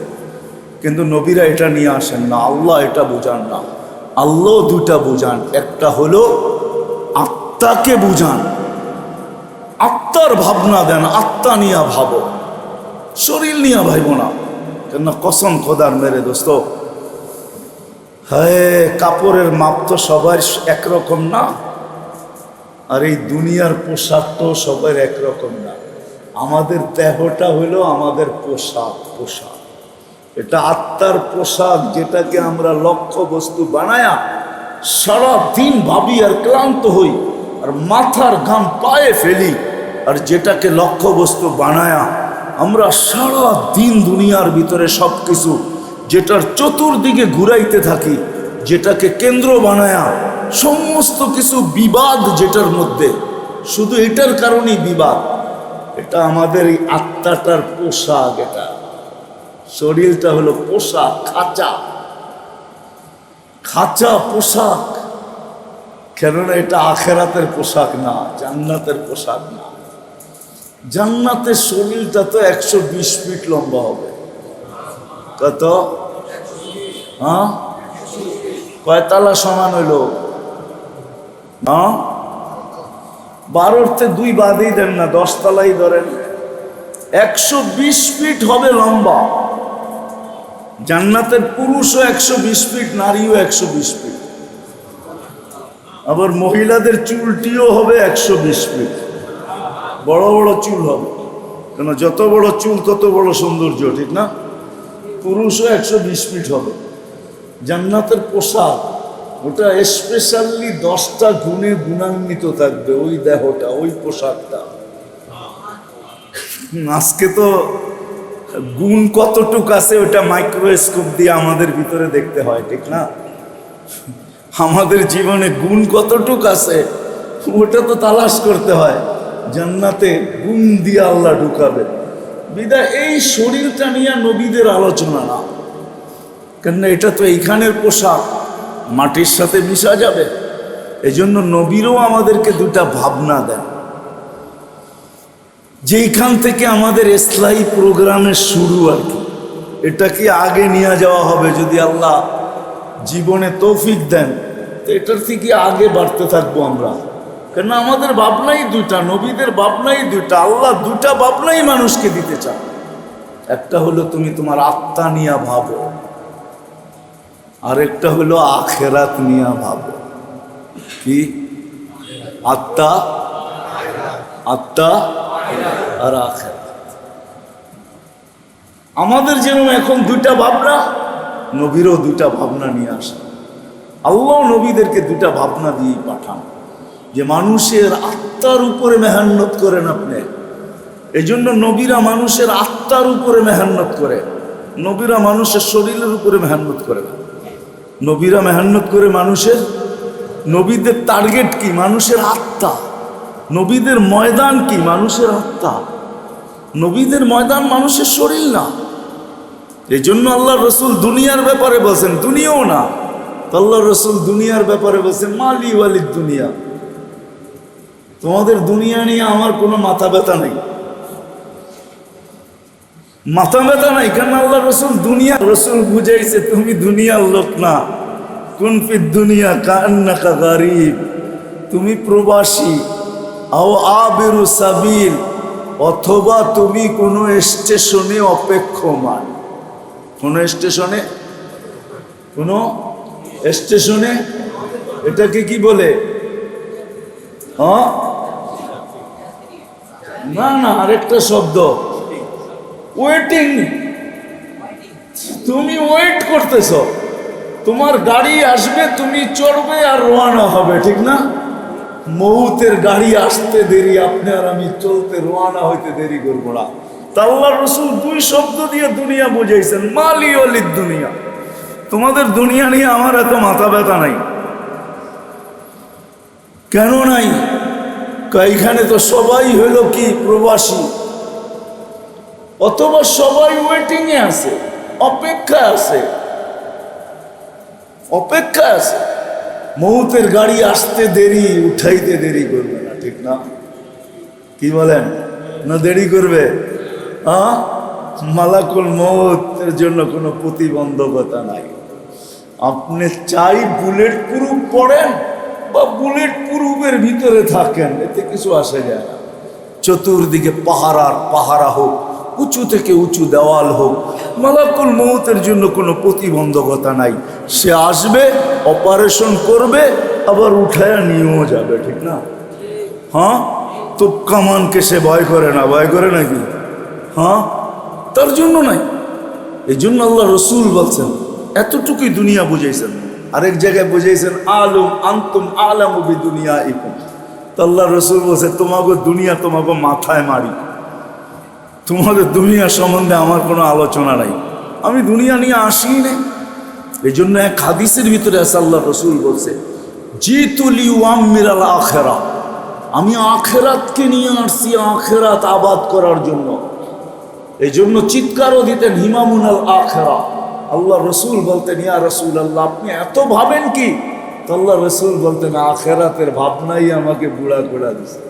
[SPEAKER 1] কিন্তু নবীরা এটা নিয়ে আসেন না, আল্লাহ এটা বুঝান না। আল্লাহ দুটা বুঝান, একটা হলো আত্মাকে বুঝান, আত্মার ভাবনা দেন, আত্মা নিয়ে ভাবো, শরীর নিয়ে ভাইব না। কেন? কসম খোদার মেরে দোস্ত, হ্যাঁ, কাপড়ের মাপ তো সবার একরকম না, আর এই দুনিয়ার পোশাকটাও সবার একরকম না। আমাদের দেহটা হলো আমাদের পোশাক, পোশাক। এটা আত্মার পোশাক, যেটাকে আমরা লক্ষ্য বস্তু বানায়া সারা দিন ভাবি আর ক্লান্ত হই আর মাথার ঘাম পায়ে ফেলি, আর যেটাকে লক্ষ্য বস্তু বানায়া আমরা সারা দিন দুনিয়ার ভিতরে সব কিছু যেটার চতুর্দিকে ঘুরাইতে থাকি, যেটাকে কেন্দ্র বানায়া সমস্ত কিছু বিবাদ, যেটার মধ্যে শুধু এটার কারণেই বিবাদ। এটা আমাদের এই আত্মাটার পোশাক, এটা শরীরটা হলো পোশাক, খাঁচা। খাঁচা পোশাক, কেননা এটা আখেরাতের পোশাক না, জান্নাতের পোশাক না। জান্নাতের শরীরটা তো 120 ফিট লম্বা হবে। কত? হ্যাঁ, কয়তলা সমান হইল? হ্যাঁ, 12-তে 2 বাদেই দেন না, 10 তলাই ধরেন। 120 ফিট হবে লম্বা। জান্নাতের পুরুষও 120 ফিট, নারীও 120 ফিট। আবার মহিলাদের চুলটিও হবে 120 ফিট। বড় বড় চুল হবে, কেন যত বড় চুল তত বড় সৌন্দর্য, ঠিক না? পুরুষও 120 ফিট হবে। জান্নাতের পোশাক ওটা স্পেশালি 10টা গুণে গুণান্বিত থাকবে, ওই দেহটা, ওই পোশাকটা। আজকে তো গুণ কতটুক আছে ওটা মাইক্রোস্কোপ দিয়ে আমাদের ভিতরে দেখতে হয়, ঠিক না? আমাদের জীবনে গুণ কতটুক আছে ওটা তো তালাশ করতে হয়। জান্নাতে গুণ দিয়ে আল্লাহ ঢুকাবে। বিদায় এই শরীরটা নিয়ে নবীদের আলোচনা না, কেননা এটা তো এইখানের পোশাক, মাটির সাথে মিশা যাবে। এজন্য নবীরও আমাদেরকে দুটা ভাবনা দেন। যেইখান থেকে আমাদের ইসলাহি প্রোগ্রামের শুরু আর কি, এটা কি আগে নিয়ে যাওয়া হবে যদি আল্লাহ জীবনে তৌফিক দেন, তো এটার থেকে আগে বাড়তে থাকবো আমরা। কেন আমাদের ভাবনাই দুটা, নবীদের ভাবনাই দুটা। আল্লাহ দুটা ভাবনাই মানুষকে দিতে চান। একটা হলো তুমি তোমার আত্মা নিয়ে ভাবো, আরেকটা হলো আখেরাত নিয়ে ভাবো। কি? আত্মা, আত্মা আর আখেরাত। আমাদের যেরকম এখন দুটা ভাবনা, নবীরও দুটা ভাবনা নিয়ে আসে। আল্লাহ নবীদেরকে দুটা ভাবনা দিয়ে পাঠান যে মানুষের আত্মার উপরে মেহনত করেন আপনি। এই জন্য নবীরা মানুষের আত্মার উপরে মেহনত করে, নবীরা মানুষের শরীরের উপরে মেহনত করে না। নবীরা মেহনত করে মানুষের, নবীদের টার্গেট কি? মানুষের আত্মা। নবীদের ময়দান কি? মানুষের আত্মা। নবীদের ময়দান মানুষের শরীর না। এই জন্য আল্লাহ রসুল দুনিয়ার ব্যাপারে বলছেন, দুনিয়াও না, আল্লাহ রসুল দুনিয়ার ব্যাপারে বলছেন মালি ওয়ালিদ দুনিয়া। তোমাদের দুনিয়া নিয়ে আমার কোনো মাথা ব্যথা নেই, মাথা ব্যথা নাই। কেন আল্লাহ রসুল দুনিয়া, রসুল বুঝাইছে তুমি দুনিয়ার লোক না। কুন ফিদ দুনিয়া কান্নাকা গারিব, তুমি প্রবাসী। আও আবিরু সাবিল, অথবা তুমি কোনো স্টেশনে অপেক্ষমান। কোনো স্টেশনে, কোনো স্টেশনে, এটাকে কি বলে? হ্যাঁ, না না, আরেকটা শব্দ, ওয়েটিং। তুমি ওয়েট করতেছ, তোমার গাড়ি আসবে, তুমি চড়বে আর রওনা হবে, ঠিক না? মৌতের গাড়ি আসতে দেরি, আপনি আর আমি চলতে রওনা হইতে দেরি করবো না। তা আল্লাহ রসুল 2 শব্দ দিয়ে দুনিয়া বুঝাইছেন, মালি ওয়ালিদ দুনিয়া। তোমাদের দুনিয়া নিয়ে আমার এত মাথা ব্যথা নাই। কেন নাই? এখানে তো সবাই হইল কি প্রবাসী, অথবা সবাই ওয়েটিং এ আছে, অপেক্ষা আছে, অপেক্ষা আছে। মৌতের গাড়ি আসতে দেরি, উঠাইতে দেরি করবে না, ঠিক না? কি বলেন? না দেরি করবে? হ্যাঁ, মালাকুল মৌতের জন্য কোনো প্রতিবন্ধকতা নাই। আপনি চাই বুলেট প্রুফ পড়েন বা বুলেট প্রুফের ভিতরে থাকেন, এতে কিছু আসে যায় না। চতুর্দিকে পাহারার পাহারা হোক, উঁচু থেকে উঁচু দেওয়াল হোক, মালাকুল মৌতের জন্য কোনো প্রতিবন্ধকতা নাই। সে আসবে, অপারেশন করবে, আবার উঠায়া নিয়েও যাবে, ঠিক না? হ্যাঁ, তো কামানকে সে ভয় করে না, ভয় করে নাকি? হ্যাঁ, তার জন্য নাই। এই জন্য আল্লাহ রসুল বলছেন, এতটুকুই দুনিয়া বুঝাইছেন। আরেক জায়গায় বুঝাইছেন আলম আন্তুম আলামু বিদুনিয়াইকুম। তো আল্লাহ রসুল বলছে তোমাকে দুনিয়া তোমাকে মাথায় মারি, তোমাদের দুনিয়া সম্বন্ধে আমার কোনো আলোচনা নাই, আমি দুনিয়া নিয়ে আসি নাই। এই জন্য এক হাদিসের ভিতরে আছে, আল্লাহ রসুল বলছে জিতুলি ওয়াম্মিরাল আখেরা, আমি আখেরাতকে নিয়ে আসছি, আখেরাত আবাদ করার জন্য। এই জন্য চিৎকারও দিতেন হিমামুনাল আখেরা, আল্লাহ রসুল বলতেন, ইয়া রসুল আল্লাহ, আপনি এত ভাবেন কি? তো আল্লাহ রসুল বলতেন, আখেরাতের ভাবনাই আমাকে বুড়া করে দিচ্ছে।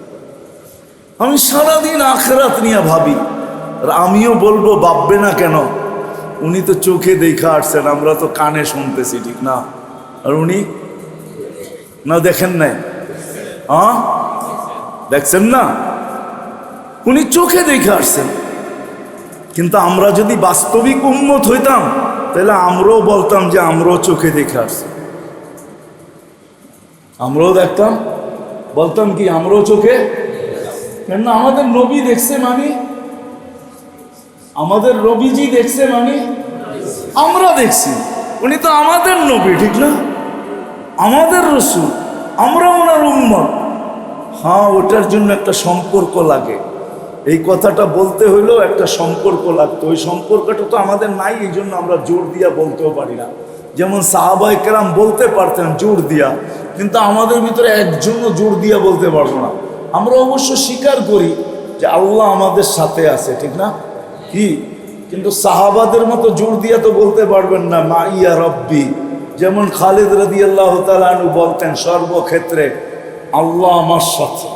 [SPEAKER 1] আমি সারাদিন আখেরাত নিয়ে ভাবি। আর আমিও বলবো ভাববে না কেন? উনি তো চোখে দেখা আসছেন, আমরা তো কানে শুনতেছি, ঠিক না? আর উনি না দেখেন নাই? হ্যাঁ, দেখছেন না? উনি চোখে দেখে আসছেন। কিন্তু আমরা যদি বাস্তবিক উম্মত হইতাম, তাহলে আমরাও বলতাম যে আমরাও চোখে দেখে আসছি। আমরাও দেখতাম, বলতাম কি আমরাও চোখে। কেন? আমাদের নবী দেখছে মানে, আমাদের নবীজি দেখছে মানে আমরা দেখছি। উনি তো আমাদের নবী, ঠিক না? আমাদের রসূল, আমরা ওনার উম্মত। হ্যাঁ, ওটার জন্য একটা সম্পর্ক লাগে। এই কথাটা বলতে হইলেও একটা সম্পর্ক লাগতো। ওই সম্পর্কটা তো আমাদের নাই, এই জন্য আমরা জোর দিয়া বলতেও পারি না। যেমন সাহাবায়ে কেরাম বলতে পারতেন জোর দিয়া, কিন্তু আমাদের ভিতরে একজনও জোর দিয়া বলতে পারবো না। আমরা অবশ্য স্বীকার করি যে আল্লাহ আমাদের সাথে আছে, ঠিক না? কি? কিন্তু সাহাবাদের মতো জোর দিয়া তো বলতে পারবেন না মা ইয়া রব্বি। যেমন খালিদ রাদিয়াল্লাহু তাআলা আনহু বলতেন সর্বক্ষেত্রে, আল্লাহ আমার সাথে।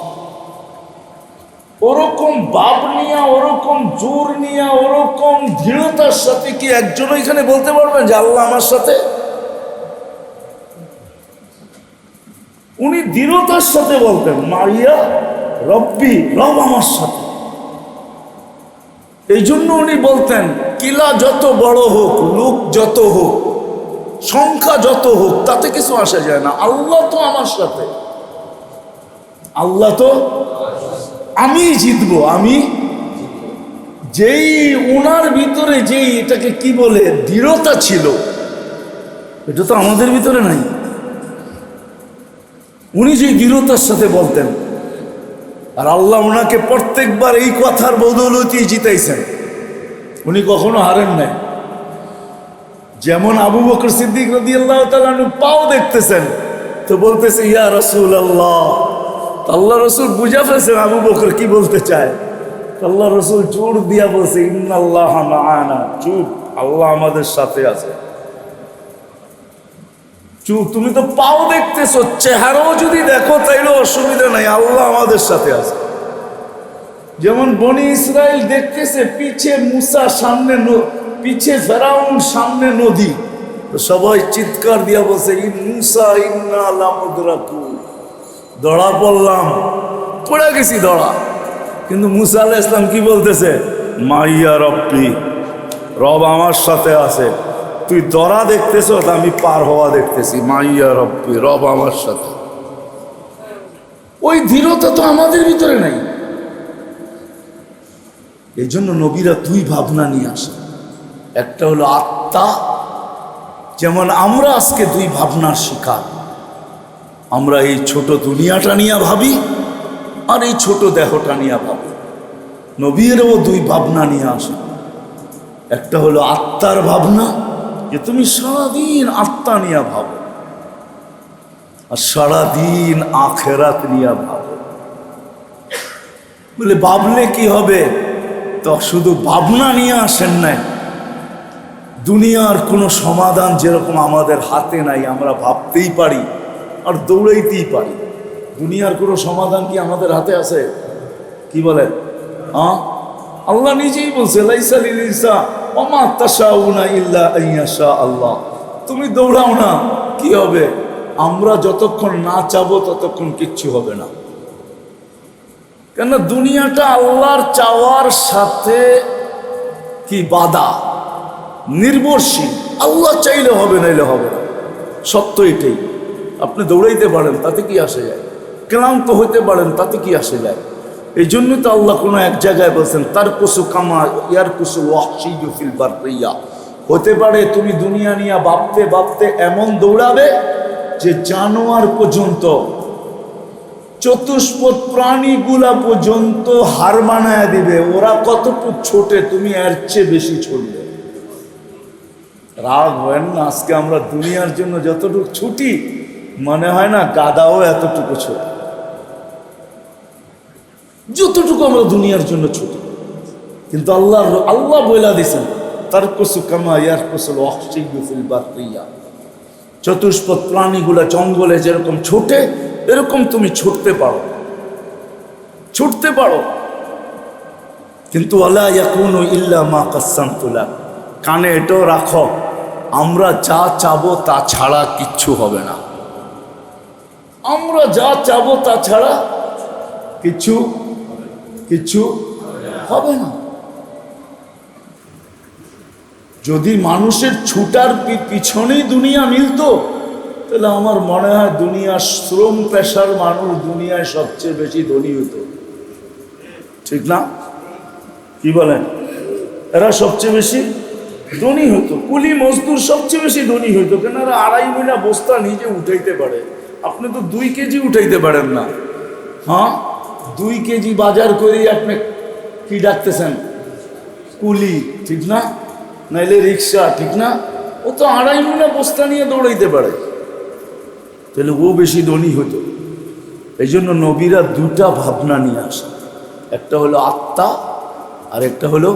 [SPEAKER 1] ওরকম বাপ নিয়া, ওরকম জোর নিয়া, ওরকম দৃঢ়তার সাথে কি একজনও এখানে বলতে পারবেন যে আল্লাহ আমার সাথে? উনি দৃঢ়তার সাথে বলতেন মারিয়া রব্বি, রব আমার সাথে। এই জন্য উনি বলতেন কিলা যত বড় হোক, লোক যত হোক, সংখ্যা যত হোক, তাতে কিছু আসা যায় না, আল্লাহ তো আমার সাথে। আল্লাহ তো, আমি জিতবো, আমি। যেই ওনার ভিতরে যেই এটাকে কি বলে দৃঢ়তা ছিল, এটা তো আমাদের ভিতরে নাই। উনি যে দৃঢ়তার সাথে বলতেন, আর আল্লাহ ওনাকে প্রত্যেকবার এই কথার বদৌলতেই জিতাইছেন। উনি কখনো হারেন নাই। যেমন আবু বকর সিদ্দিক রাদিয়াল্লাহু তাআলা পাও দেখতেছেন, তো বলতেছে ইয়া রাসূলুল্লাহ। আল্লাহ রসুল বুঝা ফেলছেন আবু বকর কি বলতে চায়। আল্লাহ রসুল জোর দিয়া বলছে ইন্নাল্লাহা মা'ানা, চুপ, আল্লাহ আমাদের সাথে আছে। চুপ, তুমি তো পাও দেখতেছো, চেহারাও যদি দেখো তাইলে অসুবিধা নাই, আল্লাহ আমাদের সাথে আছে। যেমন বনি ইসরাইল দেখতেছে পিছে মুসা, সামনে পিছে ফেরাউন, সামনে নদী, তো সবাই চিৎকার দিয়া বলছে মুসা ইন্না লামুদরাকু, দড়া পড়লাম, পড়ে গেছি দড়া। কিন্তু মুসা আলাইহিস সালাম কি বলতেছে? মাইয়া রব্বি, রব আমার সাথে আছে। তুই দড়া দেখতেছ, আমি পার হওয়া দেখতেছি। মাইয়া রব্বি, রব আমার সাথে। ওই দৃঢ়তা তো আমাদের ভিতরে নাই। এই জন্য নবীরা দুই ভাবনা নিয়ে আসে। একটা হলো আত্মা, যেমন আমরা আজকে দুই ভাবনার শিকার। আমরা এই ছোট দুনিয়াটা নিয়ে ভাবি, আর এই ছোট দেহটা নিয়ে ভাবি। নবীরও দুই ভাবনা নিয়ে আসে। একটা হলো আত্মার ভাবনা, যে তুমি সারাদিন আত্মা নিয়ে ভাবো, আর সারাদিন আখেরাত নিয়ে ভাবো। বলে ভাবলে কি হবে? তো শুধু ভাবনা নিয়ে আসেন নাই, দুনিয়ার কোনো সমাধান যেরকম আমাদের হাতে নাই, আমরা ভাবতেই পারি আর দৌড়াইতেই পারি। দুনিয়ার কোনো সমাধান কি আমাদের হাতে আছে? কি বলেন? আল্লাহ নিজেই বলছে লাইসা লিল ইনসান ওয়া মা তাশাউনা ইল্লা আইয়াশা আল্লাহ। তুমি দৌড়াও না, কি হবে? আমরা যতক্ষণ না চাবো ততক্ষণ কিচ্ছু হবে না। কেন? দুনিয়াটা আল্লাহর চাওয়ার সাথে কি বাধা, নির্ভরশীল। আল্লাহ চাইলে হবে, নাইলে হবে না। সত্য এটাই। আপনি দৌড়াইতে পারেন, তাতে কি আসে যায়? ক্লান্ত হইতে পারেন, তাতে কি আসে যায়? এই জন্যই তো আল্লাহ কোনো এক জায়গায় বলছেন তার কুসু কামা ইয়ার কুসু ওয়াহশিয়্যু ফিল বাররিয়া। হতে পারে তুমি দুনিয়া নিয়ে ভাবতে ভাবতে এমন দৌড়াবে যে জানোয়ার পর্যন্ত, চতুষ্পদ প্রাণীগুলা পর্যন্ত হার মানায় দিবে। ওরা কতটুকু ছোটে, তুমি এর চেয়ে বেশি ছুটবে। রাগ হয় না? আজকে আমরা দুনিয়ার জন্য যতটুকু ছুটি, মনে হয় না গাদাও এতটুকু ছোট। যতটুকু আমরা দুনিয়ার জন্য ছুটি, কিন্তু আল্লাহ বইলা দিছেন তারকুসু কামা ইয়ারকুসুল ওয়াহশিয়্যু ফিল বাররিয়া। চতুষ্পদ প্রাণীগুলো জঙ্গলে যেরকম ছোটে এরকম তুমি ছুটতে পারো, ছুটতে পারো। কিন্তু ওয়ালা ইয়াকুনু ইল্লা মা কাসসামতু লাক। কানে এটাও রাখো, আমরা যা চাবো তা ছাড়া কিচ্ছু হবে না। আমরা যা চাবো তা ছাড়া কিছু কিছু হবে না। যদি মানুষের ছুটার পিছনেই দুনিয়া মিলতো, তাহলে আমার মনে হয় দুনিয়ার শ্রম পেশার মানুষ দুনিয়ায় সবচেয়ে বেশি ধনী হতো, ঠিক না? কি বলেন? এরা সবচেয়ে বেশি ধনী হতো। কুলি মজদুর সবচেয়ে বেশি ধনী হইতো, কেন এরা 2.5 মহিনা বস্তা নিজে উঠাইতে পারে। আপনি তো 2 কেজি উঠাইতে পারেন না। হ্যাঁ, 2 কেজি বাজার করে আপনি কি ডাকতেছেন? কুলি, ঠিক না? নাইলে রিক্সা, ঠিক না? ও তো 2.5 মহিনা বস্তা নিয়ে দৌড়াইতে পারে, তাহলে ও বেশি ধনী হতো। এই জন্য নবীরা 2টা ভাবনা নিয়ে আসে, একটা হলো আত্মা আর একটা হলো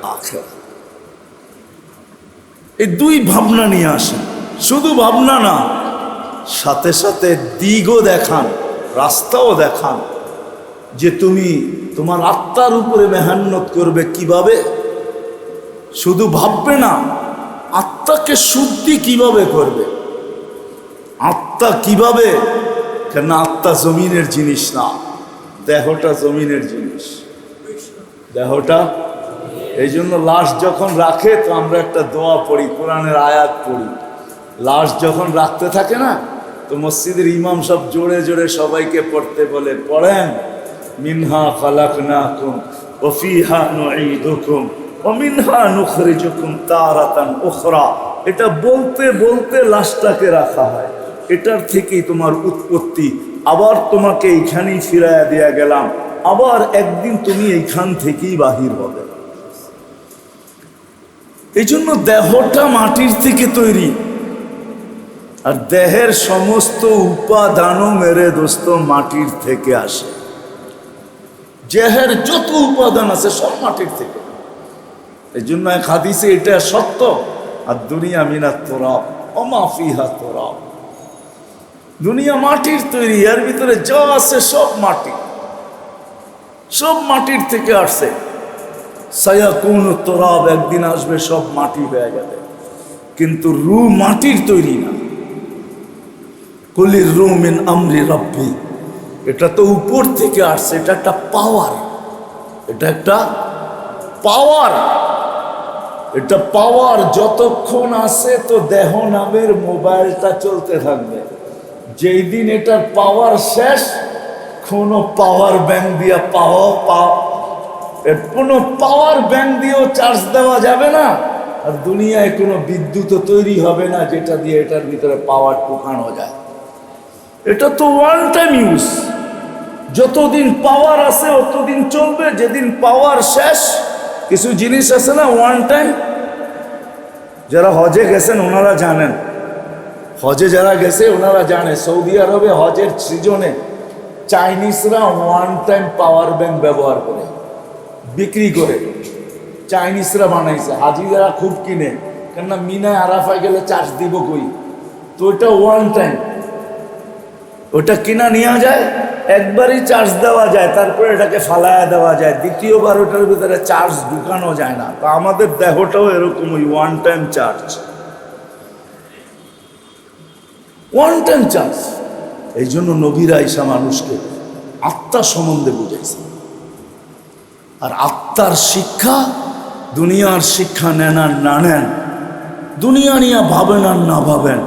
[SPEAKER 1] আখিরাত। এই 2 ভাবনা নিয়ে আসেন। শুধু ভাবনা না, সাথে সাথে দিকও দেখান, রাস্তাও দেখান, যে তুমি তোমার আত্মার উপরে মেহনত করবে কিভাবে। শুধু ভাববে না, আত্মাকে শুদ্ধি কিভাবে করবে, আত্মা কিভাবে। কেন আত্মা জমিনের জিনিস না, দেহটা জমিনের জিনিস, দেহটা। এই জন্য লাশ যখন রাখে তো আমরা একটা দোয়া পড়ি, কোরআনের আয়াত পড়ি। লাশ যখন রাখতে থাকে না, তো মসজিদের ইমাম সব জোরে জোরে সবাইকে পড়তে বলে, পড়েন মিনহা খালাকনাকুম ওয়া ফিহা নুঈদুকুম ওয়া মিনহা নুখরিজুকুম তারাতান উখরা। এটা বলতে বলতে লাশটাকে রাখা হয়, এটার থেকেই তোমার উৎপত্তি, আবার তোমাকে এইখানেই ফিরাইয়া দেয়া গেলাম, আবার একদিন তুমি এইখান থেকেই বাহির হবে। এই জন্য দেহটা মাটির থেকে তৈরি, আর দেহের সমস্ত উপাদানও মেরে দোস্ত মাটির থেকে আসে। দেহের যত উপাদান আছে সব মাটির থেকে। এই জন্য এক হাদিসে এটা সত্য, আর দুনিয়া মিনাত তুরাব ওয়া মা ফিহা তুরাব। দুনিয়া মাটির তৈরি, এর ভিতরে যা আছে সব মাটি, সব মাটির থেকে আসছে। সায়াকুনু তুরাব, একদিন আসবে সব মাটি হয়ে যাবে। কিন্তু রূহ মাটির তৈরি না। কুলির রূহ মিন আমরি রাব্বি, এটা তো উপর থেকে আসছে, এটা একটা পাওয়ার, এটা একটা পাওয়ার। এটা পাওয়ার যতক্ষণ আছে তো দেহ নামের মোবাইলটা চলতে থাকবে। যেই দিন এটার পাওয়ার শেষ, কোনো পাওয়ার ব্যাংক দিয়ে কোনো পাওয়ার ব্যাংক দিয়েও চার্জ দেওয়া যাবে না, আর দুনিয়ায় কোনো বিদ্যুৎও তৈরি হবে না যেটা দিয়ে এটার ভিতরে পাওয়ার ঢুকানো যায়। এটা তো ওয়ান টাইম ইউজ। যতদিন পাওয়ার আছে ততদিন চলবে, যেদিন পাওয়ার শেষ, কিছু জিনিস আছে না ওয়ান টাইম। যারা হজে গেছেন ওনারা জানেন, হজে যারা গেছে ওনারা জানে, সৌদি আরবে হজের সিজনে চাইনিজরা ওয়ান টাইম পাওয়ার ব্যাংক ব্যবহার করে বিক্রি করে। চাইনিজরা বানাইছে, হাজিরা খুব কিনে, কেননা মিনায় আরাফায় গেলে চার্জ দিব কই, তো ওইটা ওয়ান টাইম, ওটা কিনা নেওয়া যায়, একবারই চার্জ দেওয়া যায়, তারপরে এটাকে ফালায়া দেওয়া যায়, দ্বিতীয়বার ওটার ভিতরে চার্জ ঢুকানো যায় না। তো আমাদের দেহটাও এরকম, ওই one time charge, one time charge. এই জন্য নবীরা ঈসা মানুষকে আত্মা সম্বন্ধে বুঝাইছে। আর আত্মার শিক্ষা, দুনিয়ার শিক্ষা নেন আর না নেন, দুনিয়া নিয়ে ভাবেন আর না ভাবেন,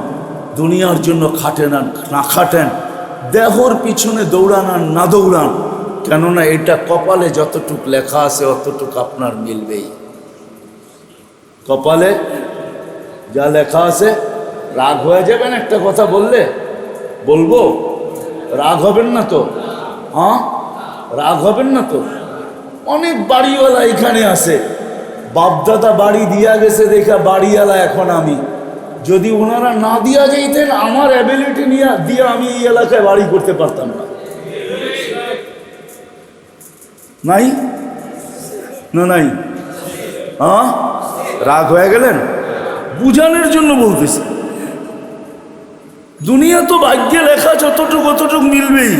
[SPEAKER 1] দুনিয়ার জন্য খাটেন আর না খাটেন, দেহর পিছনে দৌড়ান আর না দৌড়ান, কেননা এটা কপালে যতটুক লেখা আছে অতটুক আপনার মিলবেই। কপালে যা লেখা আছে, রাগ হয়ে যাবেন একটা কথা বললে, বলবো রাগ হবেন না তো? হ্যাঁ, রাগ হবেন না তো? অনেক বাড়িওয়ালা এখানে আছে, বাপদাদা বাড়ি দিয়া গেছে দেখা বাড়িওয়ালা এখন আমি। যদি ওনারা না দিয়া যাইতেন, আমার অ্যাবিলিটি নিয়ে দিয়ে আমি এই এলাকায় বাড়ি করতে পারতাম না। নাই না নাই? হ্যাঁ, রাগ হয়ে গেলেন? বুঝানোর জন্য বলতেছি। দুনিয়া তো ভাগ্যে লেখা, যতটুকু অতটুকু মিলবেই।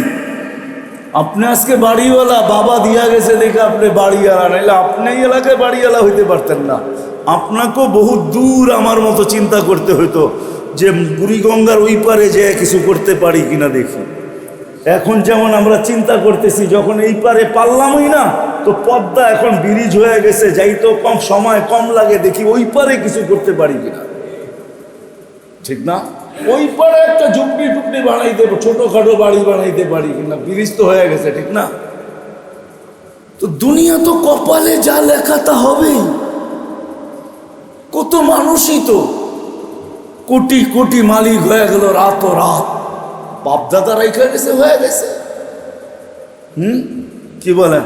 [SPEAKER 1] আপনি আজকে বাড়িওয়ালা, বাবা দিয়া গেছে দেখে আপনি বাড়িওয়ালা, নাইলে আপনি এই এলাকায় বাড়িওয়ালা হইতে পারতেন না। আপনাকেও বহু দূর আমার মতো চিন্তা করতে হইতো যে বুড়িগঙ্গার ওই পারে যে কিছু করতে পারি কিনা দেখি। এখন যেমন আমরা চিন্তা করতেছি, যখন এই পারে পারলামই না, তো পদ্মা এখন ব্রিজ হয়ে গেছে, যাইতো কম সময় কম লাগে, দেখি ওই পারে কিছু করতে পারি কিনা। ঠিক না? ওই পারে একটা ঝুপড়ি টুপড়ি বানাইতে, ছোটখাটো বাড়ি বানাইতে পারি কিনা, ব্রিজ তো হয়ে গেছে। ঠিক না? তো দুনিয়া তো কপালে যা লেখা তা হবেই। কত মানুষই তো কোটি কোটি মালিক হয়ে গেল রাত রাত, বাপদাদা রাইখা গেছে, হয়ে গেছে। কি বলেন?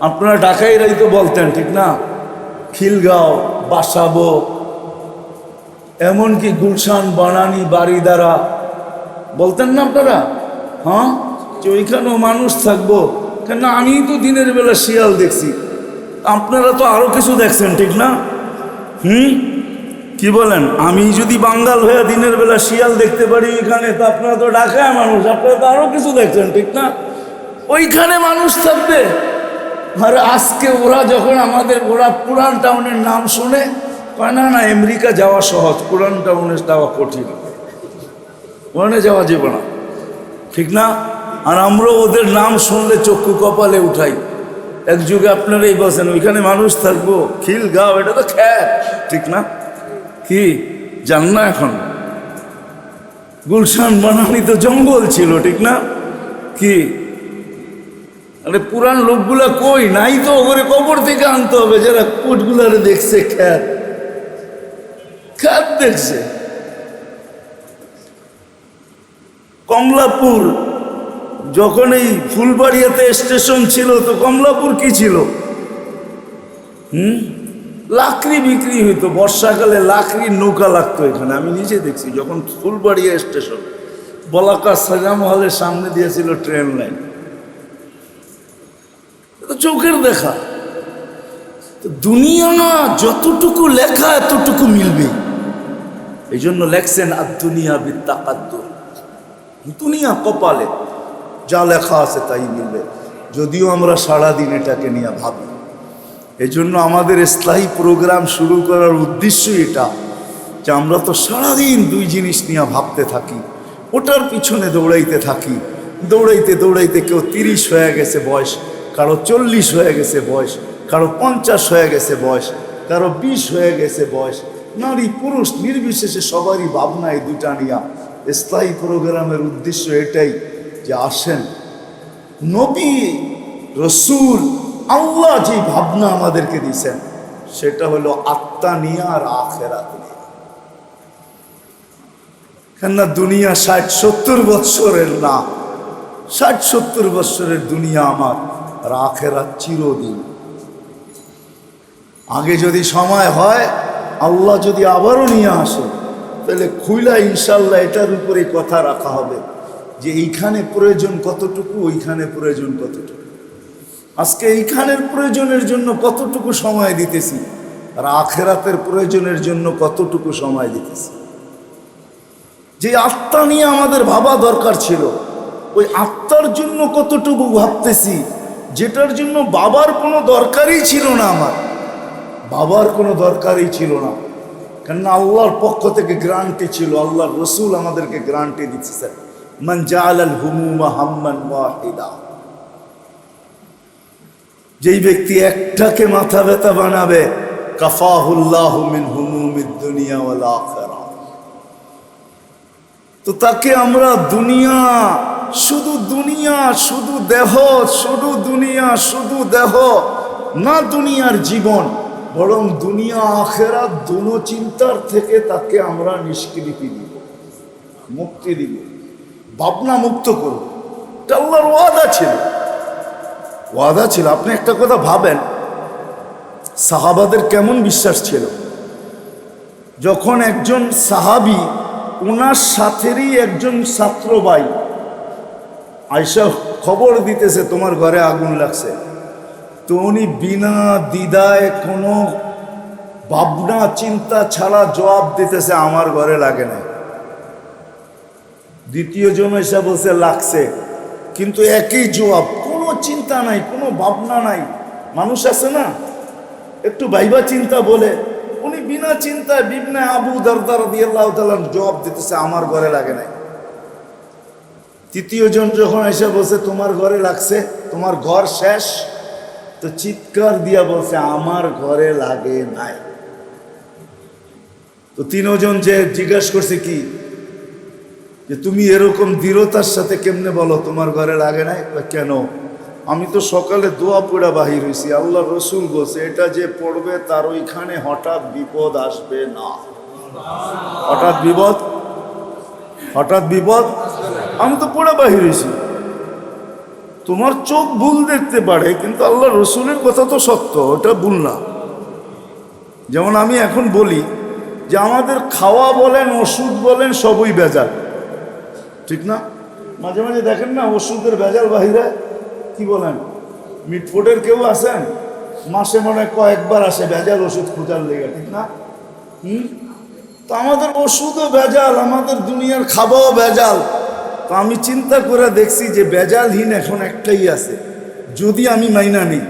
[SPEAKER 1] আপনারা ঢাকাইরাই তো বলতেন, ঠিক না? খিলগাঁও, বাসাবো, এমনকি গুলশান, বানানি, বাড়িদারা বলতেন না আপনারা? হ্যাঁ, যে ওইখানেও মানুষ থাকবো। কেন, আমি তো দিনের বেলা শিয়াল দেখছি, আপনারা তো আরো কিছু দেখছেন, ঠিক না? কি বলেন? আমি যদি বাঙ্গাল হয়ে দিনের বেলা শিয়াল দেখতে পারি ওইখানে, তো আপনারা তো ঢাকায় মানুষ, আপনারা তো আরো কিছু দেখছেন, ঠিক না? ওইখানে মানুষ থাকবে। আর আজকে ওরা যখন ওরা পুরান টাউনের নাম শুনে, কয় না না আমেরিকা যাওয়া সহজ, পুরান টাউনে যাওয়া কঠিন, ওখানে যাওয়া যাবে না। ঠিক না? আর আমরা ওদের নাম শুনলে চক্ষু কপালে উঠাই। এক যুগে আপনারাই বলছেন ওইখানে মানুষ থাকবো, খিলগাঁও, এটা তো খ্যাত। ঠিক না? কি জান না? এখন গুলশান, বানানি তো জঙ্গল ছিল। ঠিক না? কি আরে পুরান লোকগুলা কই নাই তো, ওরে কবর থেকে আনতে হবে, যারা কোটগুলারে দেখছে, খ্যাত খ্যাত দেখছে। কমলাপুর যখন এই ফুলবাড়িয়াতে স্টেশন ছিল, তো কমলাপুর কি ছিল? লাকড়ি বিক্রি হইতো, বর্ষাকালে লাকড়ির নৌকা লাগতো এখানে। আমি নিজে দেখছি, যখন ফুলবাড়িয়া স্টেশন, বলাকা সাজাম হলের সামনে দিয়েছিল ট্রেন লাইন, চোখের দেখা। তো দুনিয়া না যতটুকু লেখা এতটুকু মিলবে। এই জন্য লেখছেন আর দুনিয়া বিত্তাকাদ্দুর, দুনিয়া কপালে যা লেখা আছে তাই মিলবে। যদিও আমরা সারাদিন এটাকে নিয়ে ভাবি। এই জন্য আমাদের ইসলাহি প্রোগ্রাম শুরু করার উদ্দেশ্য এটা, যে আমরা তো সারাদিন দুই জিনিস নিয়ে ভাবতে থাকি, ওটার পিছনে দৌড়াইতে থাকি। দৌড়াইতে দৌড়াইতে কেউ 30 হয়ে গেছে বয়স, কারো 40 হয়ে গেছে বয়স, কারো 50 হয়ে গেছে বয়স, কারো 20 হয়ে গেছে বয়স। নারী পুরুষ নির্বিশেষে সবারই ভাবনা এই দুটা নিয়া। ইসলাহি প্রোগ্রামের উদ্দেশ্য এটাই যে আসেন, নবী রসুল আল্লাহ যে ভাবনা আমাদেরকে দিয়েছেন, সেটা হলো আত্মা নিয়ে আর আখেরাত নিয়ে। কেননা দুনিয়া 60-70 বৎসরের না, 60-70 বৎসরের দুনিয়া আমার, আর আখেরাত চিরদিন। আগে যদি সময় হয়, আল্লাহ যদি আবারও নিয়ে আসে, তাহলে খুইলা ইনশাল্লাহ এটার উপরে কথা রাখা হবে যে এইখানে প্রয়োজন কতটুকু, ওইখানে প্রয়োজন কতটুকু। আজকে এইখানের প্রয়োজনের জন্য কতটুকু সময় দিতেছি, আর আখেরাতের প্রয়োজনের জন্য কতটুকু সময় দিতেছি। যে আত্মা নিয়ে আমাদের ভাবা দরকার ছিল, ওই আত্মার জন্য কতটুকু ভাবতেছি, যেটার জন্য বাবার কোনো দরকারই ছিল না। আমার বাবার কোনো দরকারই ছিল না, কেননা আল্লাহর পক্ষ থেকে গ্যারান্টি ছিল, আল্লাহর রসুল আমাদেরকে গ্যারান্টি দিচ্ছেন, মান জাআলাল হুমুমা হাম্মান ওয়াহিদা। যেই ব্যক্তি একটাকে মাথা ব্যথা বানাবে, কাফাহুল্লাহু মিন হুমুমিদ দুনিয়া ওয়াল আখিরা। তো তাকে আমরা দুনিয়া, শুধু দুনিয়া, শুধু দেহ, শুধু দুনিয়া, শুধু দেহ না, দুনিয়ার জীবন, বরং দুনিয়া আখেরাত দুনো চিন্তার থেকে তাকে আমরা নিষ্কৃতি দিব, মুক্তি দিব, ভাবনা মুক্ত করব। এটা আল্লাহর ওয়াদা ছিল, ওয়াদা ছিল। আপনি একটা কথা ভাবেন, সাহাবাদের কেমন বিশ্বাস ছিল। যখন একজন সাহাবী, ওনার সাথেরই একজন ছাত্র ভাই আয়সা খবর দিতেছে তোমার ঘরে আগুন লাগছে, তো উনি বিনা দ্বিধায় কোনো ভাবনা চিন্তা ছাড়া জবাব দিতেছে আমার ঘরে লাগে না। দ্বিতীয় জন এসে বলছে লাগছে, কিন্তু একই জবাব, কোনো চিন্তা নাই, কোনো ভাবনা নাই। মানুষ আছে না একটু ভাইবা চিন্তা বলে, উনি বিনা চিন্তায় বিবনে আবু দারদা রাদিয়াল্লাহু তাআলা জবাব দিতেছে আমার ঘরে লাগে নাই। তৃতীয় জন যখন এসে বলছে তোমার ঘরে লাগছে, তোমার ঘর শেষ, তো চিৎকার দিয়া বলছে আমার ঘরে লাগে নাই। তো তিনজন যে জিজ্ঞাসা করছে কি যে তুমি এরকম দৃঢ়তার সাথে কেমনে বলো তোমার ঘরে লাগে নাই? কেন? আমি তো সকালে দোয়া পড়া বাহির হয়েছি, আল্লাহ রসুল বলছে এটা যে পড়বে তার ওইখানে হঠাৎ বিপদ আসবে না। হঠাৎ বিপদ, হঠাৎ বিপদ, আমি তো পড়া বাহির হয়েছি। তোমার চোখ ভুল দেখতে পারে, কিন্তু আল্লাহ রসুলের কথা তো সত্য, ওটা ভুল না। যেমন আমি এখন বলি যে আমাদের খাওয়া বলেন, ওষুধ বলেন, সবই ভেজাল, ঠিক না? মাঝে মাঝে দেখেন না ওষুধের ভেজাল বাহিরে, কি বলেন? মিটফোটের কেউ আছেন মাসে মনে কয়েকবার আসে ভেজাল ওষুধ খোঁজার লেগে, ঠিক না? তো আমাদের ওষুধও ভেজাল, আমাদের দুনিয়ার খাওয়াও ভেজাল। তো আমি চিন্তা করে দেখছি যে ভেজালহীন এখন একটাই আছে, যদি আমি মাইনা নিই,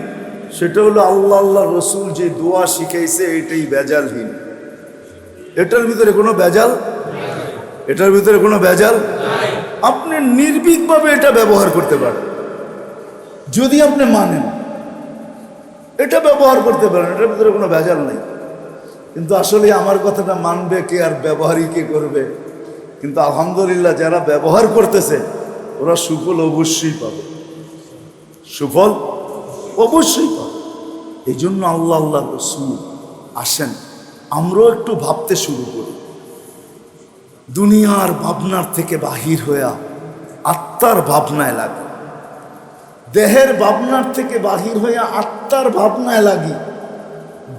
[SPEAKER 1] সেটা হলো আল্লাহ আল্লাহ রসুল যে দোয়া শিখাইছে এটাই ভেজালহীন। এটার ভিতরে কোনো ভেজাল, এটার ভিতরে কোনো ভেজাল। আপনি নির্ভীকভাবে এটা ব্যবহার করতে পারেন, যদি আপনি মানেন এটা ব্যবহার করতে পারেন, এটার ভিতরে কোনো ভেজাল নেই। কিন্তু আসলে আমার কথাটা মানবে কে আর ব্যবহারই কে করবে? কিন্তু আলহামদুলিল্লাহ যারা ব্যবহার করতেছে ওরা সুফল অবশ্যই পাবে, সুফল অবশ্যই পাবে। এই জন্য আল্লাহ আল্লাহ রসুল আসেন আমরাও একটু ভাবতে শুরু করি, দুনিয়ার ভাবনার থেকে বাহির হইয়া আত্মার ভাবনায় লাগে, দেহের ভাবনার থেকে বাহির হইয়া আত্মার ভাবনায় লাগি,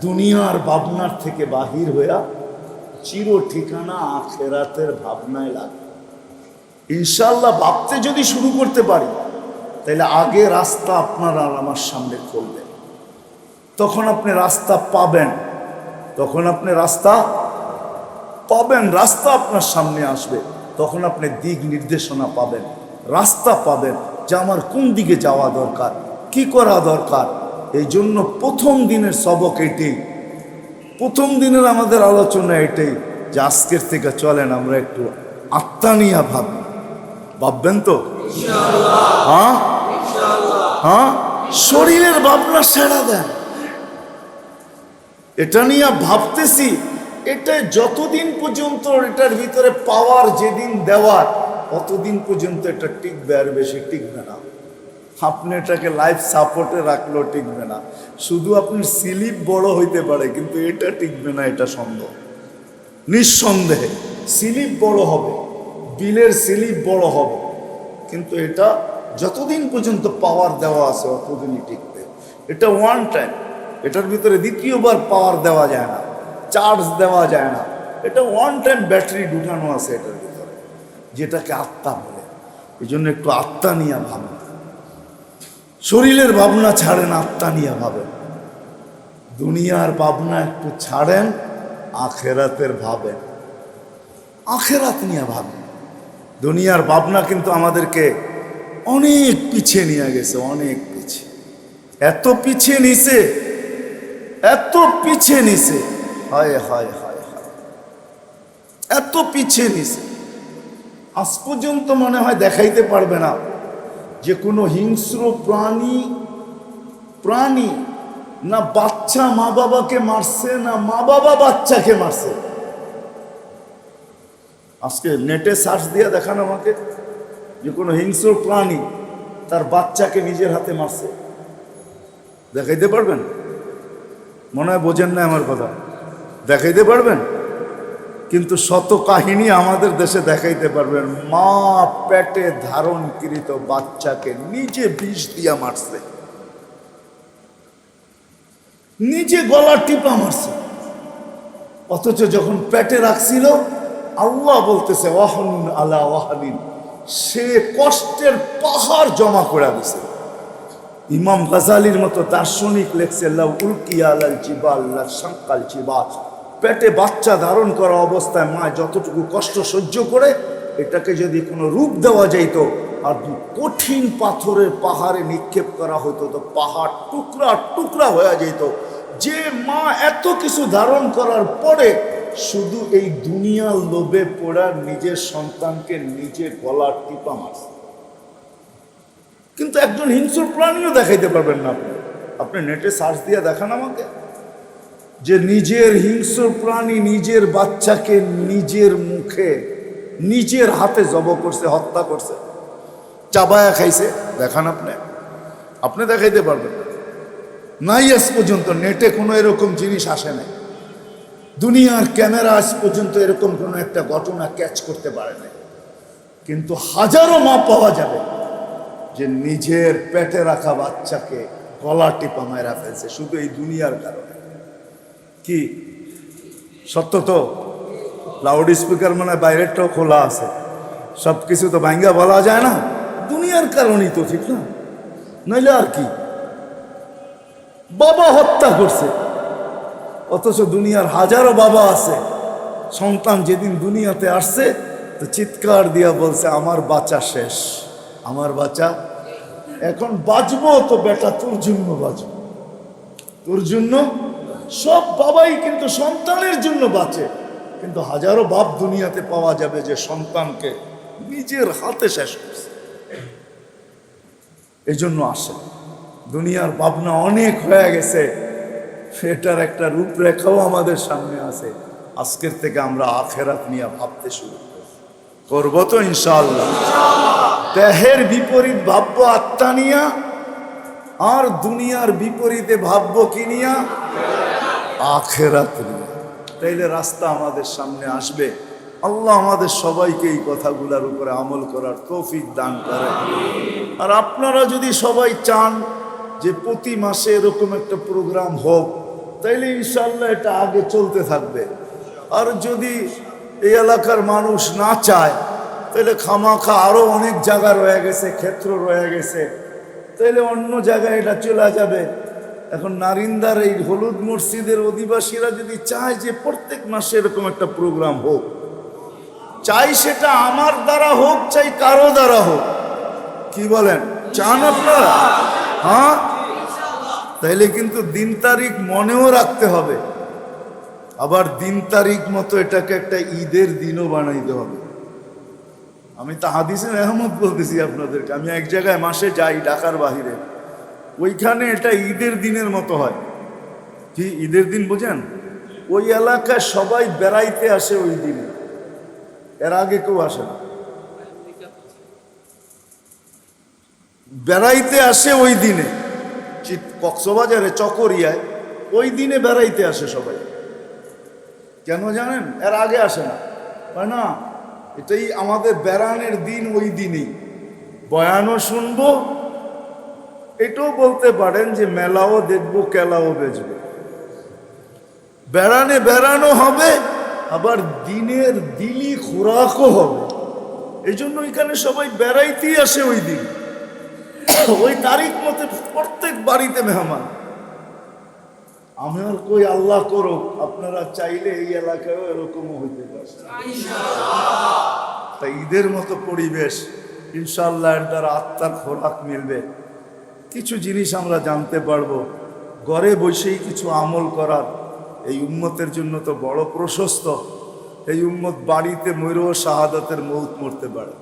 [SPEAKER 1] দুনিয়ার ভাবনার থেকে বাহির হইয়া চির ঠিকানা আখেরাতের ভাবনায় লাগে। ইনশাআল্লাহ ভাবতে যদি শুরু করতে পারি তাহলে আগে রাস্তা আপনার আর আমার সামনে খুলবে, তখন আপনি রাস্তা পাবেন, তখন আপনি রাস্তা পাবেন, রাস্তা আপনার সামনে আসবে, তখন আপনি দিক নির্দেশনা পাবেন, রাস্তা পাবেন যে আমার কোন দিকে যাওয়া দরকার, কি করা দরকার। এই জন্য প্রথম দিনের সবক এটাই, প্রথম দিনের আমাদের আলোচনা এটাই যে আজকের থেকে চলেন আমরা একটু আত্মা নিয়ে ভাবি। ভাববেন তো? হ্যাঁ হ্যাঁ, শরীরের ভাবনা ছেড়া দেন, এটা নিয়ে ভাবতেছি, এটা যতদিন পর্যন্ত এটার ভিতরে পাওয়ার যেদিন দেওয়ার অতদিন পর্যন্ত এটা টিকবে, আর বেশি টিকবে না। আপনি এটাকে লাইফ সাপোর্টে রাখলেও টিকবে না, শুধু আপনি স্লিপ বড় হইতে পারে কিন্তু এটা টিকবে না, এটা সন্দেহ। নিঃসন্দেহে স্লিপ বড় হবে, বিলের স্লিপ বড় হবে, কিন্তু এটা যতদিন পর্যন্ত পাওয়ার দেওয়া আছে অতদিনই টিকবে। এটা ওয়ান টাইম, এটার ভিতরে দ্বিতীয়বার পাওয়ার দেওয়া যায় না, চার্জ দেওয়া যায় না, এটা ওয়ান টাইম ব্যাটারি ঢুকানো আছে এটার ভিতরে, যেটাকে আত্মা বলে। এই জন্য একটু আত্মা নিয়ে ভাবেন, শরীরের ভাবনা ছাড়েন, আত্মা নিয়ে ভাবেন, দুনিয়ার ভাবনা একটু ছাড়েন, আখেরাতের ভাবেন, আখেরাত নিয়ে ভাবেন। দুনিয়ার ভাবনা কিন্তু আমাদেরকে অনেক পিছিয়ে নিয়ে গেছে, অনেক পিছিয়ে, এত পিছিয়ে নিছে, এত পিছিয়ে নিছে, হায় হায় হায় হায়, এত পিছিয়ে নিছে। আজ পর্যন্ত মনে হয় দেখাইতে পারবে না যে কোনো হিংস্র প্রাণী না বাচ্চা মা বাবাকে মারছে, না মা বাবা বাচ্চাকে মারছে। আজকে নেটে সার্চ দিয়ে দেখান আমাকে যে কোনো হিংস্র প্রাণী তার বাচ্চাকে নিজের হাতে মারছে, দেখাইতে পারবেন? মনে হয় বোঝেন না আমার কথা, দেখাইতে পারবেন? কিন্তু শত কাহিনী আমাদের দেশে দেখাইতে পারবেন, মা পেটে ধারণকৃত বাচ্চাকে নিজে বিষ দিয়া মারছে, নিজে গলা টিপা মারছে, অথচ যখন পেটে রাখছিল আল্লাহ বলতেছে ওয়াহনুন আলা ওয়াহনিন, সে কষ্টের পাহাড় জমা করে দিছে। ইমাম গাজালির মতো দার্শনিক লেখছে লাউ উলকিয়া আলাল জিবাল লা শাক্কাল জিবাল। পেটে বাচ্চা ধারণ করা অবস্থায় মা যতটুকু কষ্ট সহ্য করে, এটাকে যদি কোনো রূপ দেওয়া যাইত আর কঠিন পাথরের পাহাড়ে নিক্ষেপ করা হতো তো পাহাড় টুকরা টুকরা হয়ে যেত। যে মা এত কিছু ধারণ করার পরে শুধু এই দুনিয়ার লোভে পড়া নিজের সন্তানকে নিজে গলার টিপা মারছে। কিন্তু একজন হিংস্র প্রাণীও দেখাইতে পারবেন না আপনি। আপনি নেটে সার্চ দিয়ে দেখান আমাকে যে নিজের হিংস্র প্রাণী নিজের বাচ্চাকে নিজের মুখে নিজের হাতে জব করছে, হত্যা করছে, চাবায়া খাইছে, দেখান আপনি। আপনি দেখাইতে পারবেন নাই। আজ পর্যন্ত নেটে কোনো এরকম জিনিস আসে নাই। দুনিয়ার ক্যামেরা আজ পর্যন্ত এরকম কোনো একটা ঘটনা ক্যাচ করতে পারে নাই। কিন্তু হাজারো মা পাওয়া যাবে যে নিজের পেটে রাখা বাচ্চাকে গলা টিপা মেরা ফেলছে শুধু এই দুনিয়ার কারণে। কি সত্য তো? লাউড স্পিকার মানে বাইরেরটাও খোলা আছে, সব কিছু তো ভাঙ্গা বলা যায় না। দুনিয়ার কারণেই তো, ঠিক না? নইলে আর কি? বাবা হত্যা করছে, অথচ দুনিয়ার হাজারো বাবা আছে, সন্তান যেদিন দুনিয়াতে আসছে তো চিৎকার দিয়া বলছে আমার বাচ্চা শেষ, আমার বাচ্চা এখন বাঁচবো তো বেটা তোর জন্য বাঁচবো, তোর জন্য। সব বাবাই কিন্তু সন্তানের জন্য বাঁচে, কিন্তু হাজারো বাপ দুনিয়াতে পাওয়া যাবে যে সন্তানকে নিজের হাতে শেষ করছে। এই জন্য আসে দুনিয়ার ভাবনা অনেক হয়ে গেছে, সেটার একটা রূপরেখাও আমাদের সামনে আছে। আজকের থেকে আমরা আখেরাত নিয়ে ভাবতে শুরু করবো তো ইনশাআল্লাহ। দেহের বিপরীত ভাববো আত্মা নিয়া, আর দুনিয়ার বিপরীতে ভাববো কি নিয়া? আখেরাত নিয়া। তাইলে রাস্তা আমাদের সামনে আসবে। আল্লাহ আমাদের সবাইকে এই কথাগুলোর উপরে আমল করার তৌফিক দান করে। আর আপনারা যদি সবাই চান যে প্রতি মাসে এরকম একটা প্রোগ্রাম হোক, তাইলে ইনশাআল্লাহ এটা আগে চলতে থাকবে। আর যদি এই এলাকার মানুষ না চায়, তাহলে খামাখা আরও অনেক জায়গা রয়ে গেছে, ক্ষেত্র রয়ে গেছে, তাইলে অন্য জায়গায় এটা চলে যাবে। এখন নারিন্দার এই হলুদ মসজিদের অধিবাসীরা যদি চায় যে প্রত্যেক মাসে এরকম একটা প্রোগ্রাম হোক, চাই সেটা আমার দ্বারা হোক, চাই কারো দ্বারা হোক, কি বলেন? চান আপনারা? হ্যাঁ, তাইলে কিন্তু দিন তারিখ মনেও রাখতে হবে। আবার দিন তারিখ মতো এটাকে একটা ঈদের দিনও বানাইতে হবে। আমি তো হাদিসের আহমদ বলতেছি আপনাদেরকে। আমি এক জায়গায় মাসে যাই ঢাকার বাহিরে, ওইখানে এটা ঈদের দিনের মতো হয়। কি ঈদের দিন বোঝেন? ওই এলাকায় সবাই বেড়াইতে আসে ওই দিনে, এর আগে কেউ আসে না। বেড়াইতে আসে ওই দিনে, কক্সবাজারে চকরিয়ায় ওই দিনে বেড়াইতে আসে সবাই। কেন জানেন? এর আগে আসে না, তাই না? এটাই আমাদের বেড়ানোর দিন, ওই দিনেই বয়ানও শুনবো, এটাও বলতে পারেন যে মেলাও দেখবো, কেলাও বেচবো। বেড়ানো হবে, আবার দিনের দিলি খোরাকও হবে। এই জন্য এখানে সবাই বেড়াইতেই আসে ওই দিন, ওই তারিখ মতো প্রত্যেক বাড়িতে মেহমান। আমি আর কই আল্লাহ করুক, আপনারা চাইলে এই এলাকায়ও এরকমও হইতে পারে। তাই ঈদের মতো পরিবেশ ইনশাআল্লাহ, এর দ্বারা আত্মার খোরাক মিলবে। কিছু জিনিস আমরা জানতে পারবো, ঘরে বসেই কিছু আমল করার। এই উম্মতের জন্য তো বড় প্রশস্ত। এই উম্মত বাড়িতে মরেও শাহাদাতের মৌত মরতে পারে।